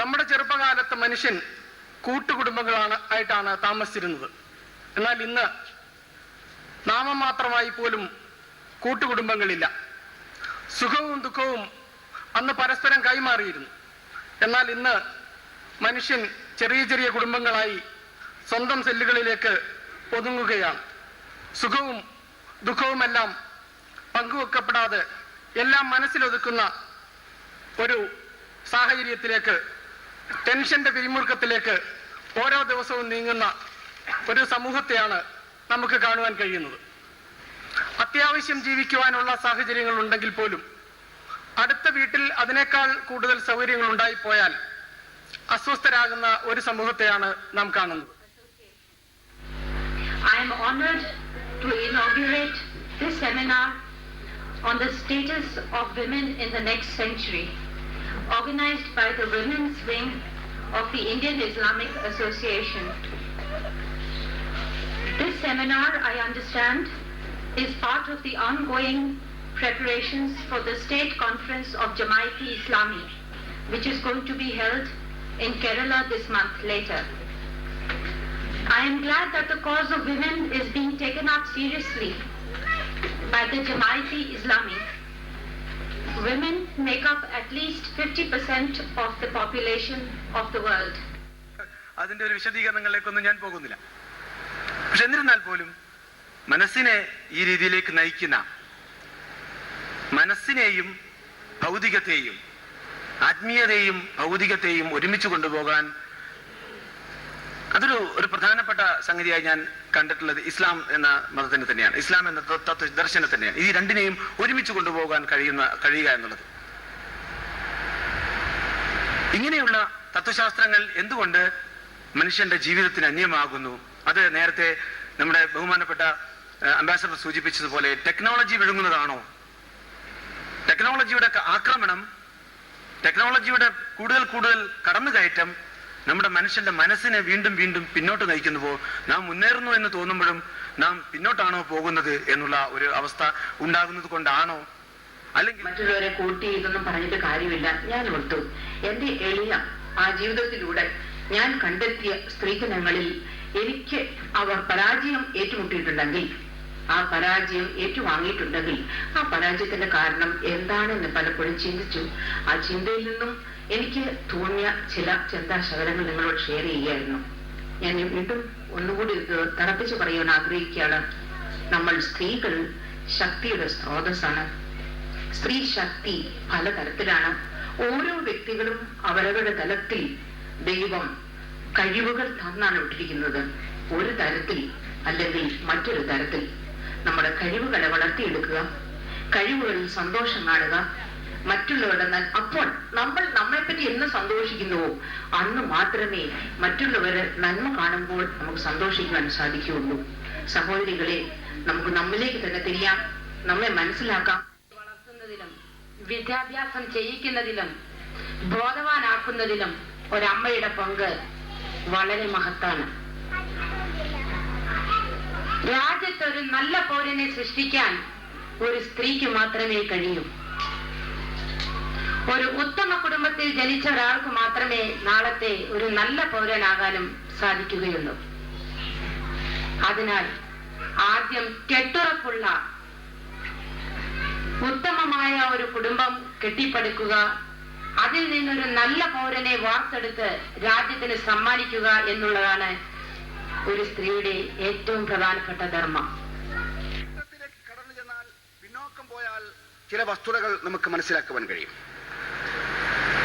നമ്മുടെ ചെറുപ്പകാലത്ത് മനുഷ്യൻ ആയിട്ടാണ് താമസിച്ചിരുന്നത്. എന്നാൽ ഇന്ന് നാമം മാത്രമായി പോലും കൂട്ടുകുടുംബങ്ങളില്ല. സുഖവും ദുഃഖവും അന്ന് പരസ്പരം കൈമാറിയിരുന്നു. എന്നാൽ ഇന്ന് മനുഷ്യൻ ചെറിയ ചെറിയ കുടുംബങ്ങളായി സ്വന്തം സെല്ലുകളിലേക്ക് ഒതുങ്ങുകയാണ്. സുഖവും ദുഃഖവുമെല്ലാം പങ്കുവെക്കപ്പെടാതെ എല്ലാം മനസ്സിലൊതുക്കുന്ന ഒരു സാഹചര്യത്തിലേക്ക്, ടെൻഷന്റെ പിരിമുറുക്കത്തിലേക്ക് ഓരോ ദിവസവും നീങ്ങുന്ന ഒരു സമൂഹത്തെയാണ് നമുക്ക് കാണുവാൻ കഴിയുന്നത്. അത്യാവശ്യം ജീവിക്കുവാനുള്ള സാഹചര്യങ്ങൾ ഉണ്ടെങ്കിൽ പോലും അടുത്ത വീട്ടിൽ അതിനേക്കാൾ കൂടുതൽ സൗകര്യങ്ങൾ ഉണ്ടായിപ്പോയാൽ അസ്വസ്ഥരാകുന്ന ഒരു സമൂഹത്തെയാണ് നാം കാണുന്നത്. I am honored to inaugurate this seminar on the status of women in the next century, organized by the Women's Wing of the Indian Islamic Association. This seminar, I understand, is part of the ongoing preparations for the State Conference of Jamaat-e Islami, which is going to be held in Kerala this month later. I am glad that the cause of women is being taken up seriously by the Jamaat-e Islami. Women make up at least 50% of the population of the world. അതിന്റെ ഒരു വിശദീകരണങ്ങളിലേക്കൊന്നും ഞാൻ പോകുന്നില്ല. പക്ഷെ എന്നിരുന്നാൽ പോലും മനസ്സിനെ ഈ രീതിയിലേക്ക് നയിക്കുന്ന, മനസ്സിനെയും ഭൗതികത്തെയും, ആത്മീയതയും ഭൗതികത്തെയും ഒരുമിച്ച് കൊണ്ടുപോകാൻ അതൊരു പ്രധാനപ്പെട്ട സംഗതിയായി ഞാൻ കണ്ടിട്ടുള്ളത് ഇസ്ലാം എന്ന മതത്തിന് തന്നെയാണ്, ഇസ്ലാം എന്ന ദർശനം തന്നെയാണ്. ഈ രണ്ടിനെയും ഒരുമിച്ച് കൊണ്ടുപോകാൻ കഴിയുക എന്നുള്ളത്. ഇങ്ങനെയുള്ള തത്വശാസ്ത്രങ്ങൾ എന്തുകൊണ്ട് മനുഷ്യന്റെ ജീവിതത്തിന് അന്യമാകുന്നു? അത് നേരത്തെ നമ്മുടെ ബഹുമാനപ്പെട്ട അംബാസഡർ സൂചിപ്പിച്ചതുപോലെ ടെക്നോളജി വിഴുങ്ങുന്നതാണോ? ടെക്നോളജിയുടെ ആക്രമണം, ടെക്നോളജിയുടെ കൂടുതൽ കടന്നുകയറ്റം നമ്മുടെ മനുഷ്യന്റെ മനസ്സിനെ വീണ്ടും വീണ്ടും പിന്നോട്ട് നയിക്കുന്നുവോ? നാം മുന്നേറുന്നു എന്ന് തോന്നുമ്പോഴും നാം പിന്നോട്ടാണോ പോകുന്നത് എന്നുള്ള ഒരു അവസ്ഥ ഉണ്ടാകുന്നത് കൊണ്ടാണോ? അല്ലെങ്കിൽ മറ്റുള്ളവരെ കൂട്ടി ഇതൊന്നും പറഞ്ഞിട്ട് കാര്യമില്ല. ഞാൻ ഓർത്തു എന്റെ എളിയ ആ ജീവിതത്തിലൂടെ ഞാൻ കണ്ടെത്തിയ സ്ത്രീജനങ്ങളിൽ എനിക്ക് അവർ പരാജയം ഏറ്റുമുട്ടിയിട്ടുണ്ടെങ്കിൽ, ആ പരാജയം ഏറ്റുവാങ്ങിയിട്ടുണ്ടെങ്കിൽ ആ പരാജയത്തിന്റെ കാരണം എന്താണെന്ന് പലപ്പോഴും ചിന്തിച്ചു. ആ ചിന്തയിൽ നിന്നും എനിക്ക് തോന്നിയ ചില ചിന്താശകലങ്ങൾ നിങ്ങളോട് ഷെയർ ചെയ്യുകയായിരുന്നു. ഞാൻ വീണ്ടും ഒന്നുകൂടി ഇത് തറപ്പിച്ച് പറയാൻ ആഗ്രഹിക്കുകയാണ്. നമ്മൾ സ്ത്രീകൾ ശക്തിയുടെ സ്രോതസ്സാണ്. സ്ത്രീ ശക്തി പലതരത്തിലാണ്. ഓരോ വ്യക്തികളും അവരവരുടെ തലത്തിൽ ദൈവം കഴിവുകൾ തന്നാണ് വിട്ടിരിക്കുന്നത്. ഒരു തരത്തിൽ അല്ലെങ്കിൽ മറ്റൊരു തരത്തിൽ നമ്മുടെ കഴിവുകളെ വളർത്തിയെടുക്കുക, കഴിവുകളിൽ സന്തോഷം കാണുക, മറ്റുള്ളവരുടെ അപ്പോൾ നമ്മൾ നമ്മെപ്പറ്റി എന്ന് സന്തോഷിക്കുന്നുവോ അന്ന് മാത്രമേ മറ്റുള്ളവരെ നന്മ കാണുമ്പോൾ നമുക്ക് സന്തോഷിക്കുവാൻ സാധിക്കുകയുള്ളൂ. സഹോദരികളെ, നമുക്ക് നമ്മിലേക്ക് തന്നെ തിരിയാം, നമ്മെ മനസ്സിലാക്കാം. വളർത്തുന്നതിലും വിദ്യാഭ്യാസം ചെയ്യിക്കുന്നതിലും ബോധവാനാക്കുന്നതിലും ഒരമ്മയുടെ പങ്ക് വളരെ മഹത്താണ്. രാജ്യത്തൊരു നല്ല പൗരനെ സൃഷ്ടിക്കാൻ ഒരു സ്ത്രീക്ക് മാത്രമേ കഴിയൂ. ഒരു ഉത്തമ കുടുംബത്തിൽ ജനിച്ച ഒരാൾക്ക് മാത്രമേ നാളത്തെ ഒരു നല്ല പൗരനാകാനും സാധിക്കുകയുള്ളൂ. അതിനാൽ ആദ്യം കെട്ടുറപ്പുള്ള ഉത്തമമായ ഒരു കുടുംബം കെട്ടിപ്പടുക്കുക, അതിൽ നിന്നൊരു നല്ല പൗരനെ വാർത്തെടുത്ത് രാജ്യത്തിന് സമ്മാനിക്കുക എന്നുള്ളതാണ് ഒരു സ്ത്രീയുടെ ഏറ്റവും പ്രധാനപ്പെട്ട ധർമ്മം. ചില വസ്തുതകൾ നമുക്ക് മനസ്സിലാക്കുവാൻ കഴിയും.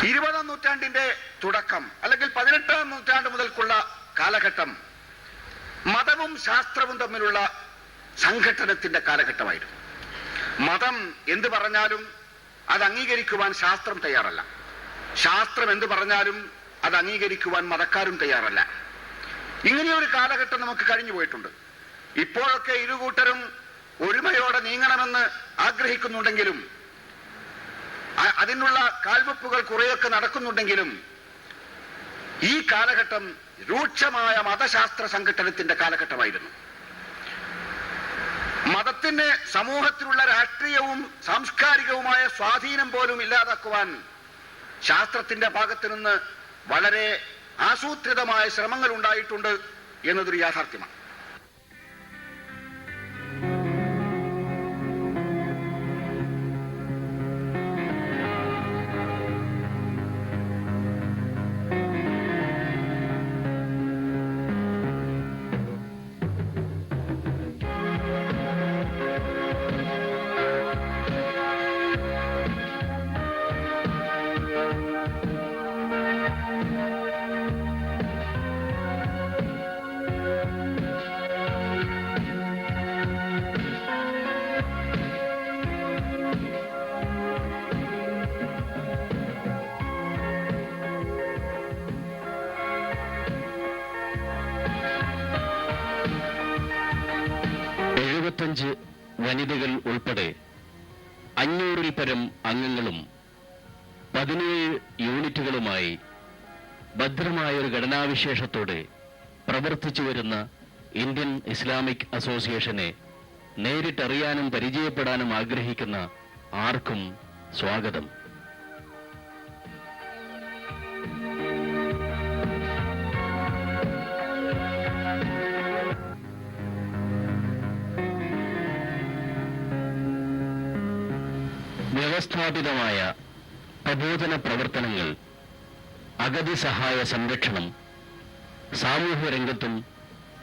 20-ാം നൂറ്റാണ്ടിന്റെ തുടക്കം അല്ലെങ്കിൽ 18-ാം നൂറ്റാണ്ട് മുതൽക്കുള്ള കാലഘട്ടം മതവും ശാസ്ത്രവും തമ്മിലുള്ള സംഘട്ടനത്തിന്റെ കാലഘട്ടമായിരുന്നു. മതം എന്ത് പറഞ്ഞാലും അത് അംഗീകരിക്കുവാൻ ശാസ്ത്രം തയ്യാറല്ല. ശാസ്ത്രം എന്ത് പറഞ്ഞാലും അത് അംഗീകരിക്കുവാൻ മതക്കാരും തയ്യാറല്ല. ഇങ്ങനെയൊരു കാലഘട്ടം നമുക്ക് കഴിഞ്ഞു പോയിട്ടുണ്ട്. ഇപ്പോഴൊക്കെ ഇരുകൂട്ടരും ഒരുമയോടെ നീങ്ങണമെന്ന് ആഗ്രഹിക്കുന്നുണ്ടെങ്കിലും അതിനുള്ള കാൽവെപ്പുകൾ കുറെയൊക്കെ നടക്കുന്നുണ്ടെങ്കിലും ഈ കാലഘട്ടം രൂക്ഷമായ മതശാസ്ത്ര സംഘട്ടനത്തിന്റെ കാലഘട്ടമായിരുന്നു. മതത്തിന് സമൂഹത്തിലുള്ള രാഷ്ട്രീയവും സാംസ്കാരികവുമായ സ്വാധീനം പോലും ഇല്ലാതാക്കുവാൻ ശാസ്ത്രത്തിന്റെ ഭാഗത്തു നിന്ന് വളരെ ആസൂത്രിതമായ ശ്രമങ്ങൾ ഉണ്ടായിട്ടുണ്ട് എന്നതൊരു യാഥാർത്ഥ്യമാണ്. വനിതകൾ ഉൾപ്പെടെ 500-ൽ പരം അംഗങ്ങളും 17 യൂണിറ്റുകളുമായി ഭദ്രമായൊരു ഘടനാവിശേഷത്തോടെ പ്രവർത്തിച്ചു വരുന്ന ഇന്ത്യൻ ഇസ്ലാമിക് അസോസിയേഷനെ നേരിട്ടറിയാനും പരിചയപ്പെടാനും ആഗ്രഹിക്കുന്ന ആർക്കും സ്വാഗതം. വ്യവസ്ഥാപിതമായ പ്രബോധന പ്രവർത്തനങ്ങൾ, അഗതി സഹായ സംരക്ഷണം, സാമൂഹ്യ രംഗത്തും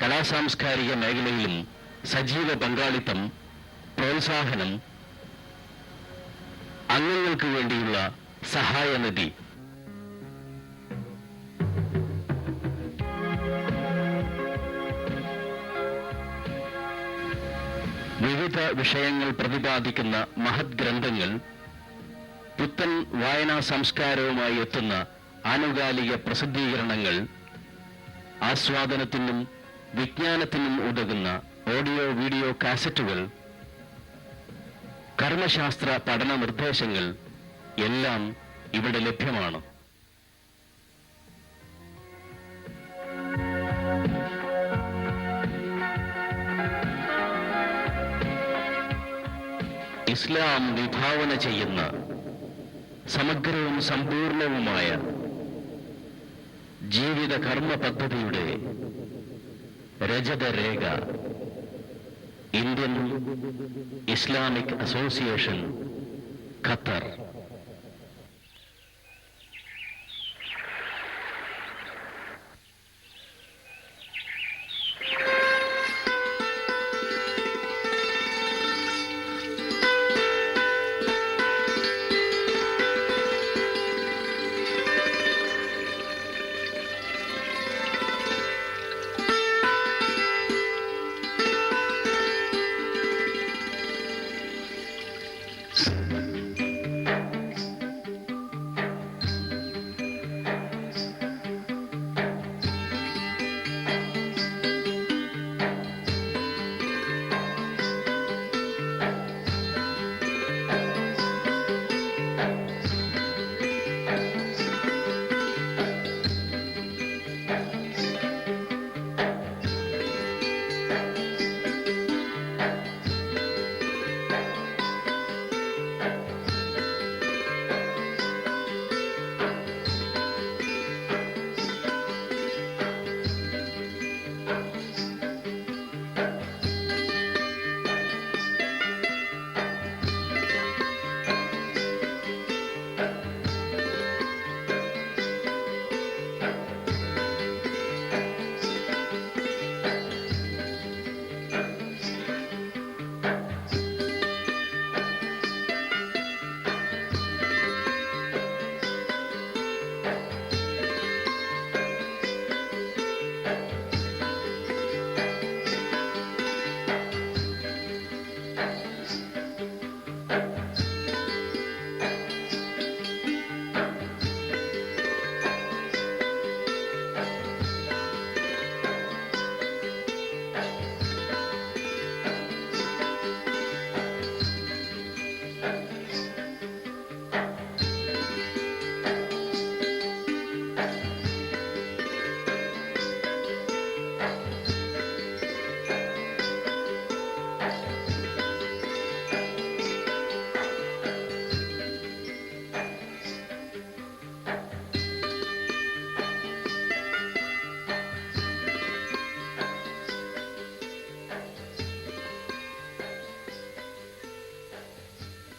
കലാസാംസ്കാരിക മേഖലയിലും സജീവ പങ്കാളിത്തം, പ്രോത്സാഹനം, അംഗങ്ങൾക്ക് വേണ്ടിയുള്ള സഹായനിധി, വിവിധ വിഷയങ്ങൾ പ്രതിപാദിക്കുന്ന മഹത് ഗ്രന്ഥങ്ങൾ, പുത്തൻ വായനാ സംസ്കാരവുമായി എത്തുന്ന ആനുകാലിക പ്രസിദ്ധീകരണങ്ങൾ, ആസ്വാദനത്തിനും വിജ്ഞാനത്തിനും ഉതകുന്ന ഓഡിയോ വീഡിയോ കാസറ്റുകൾ, കർമ്മശാസ്ത്ര പഠന നിർദ്ദേശങ്ങൾ എല്ലാം ഇവിടെ ലഭ്യമാണ്. ഇസ്ലാം വിഭാവന ചെയ്യുന്ന സമഗ്രവും സമ്പൂർണവുമായ ജീവിത കർമ്മ പദ്ധതിയുടെ രജതരേഖ ഇന്ത്യൻ ഇസ്ലാമിക് അസോസിയേഷൻ ഖത്തർ.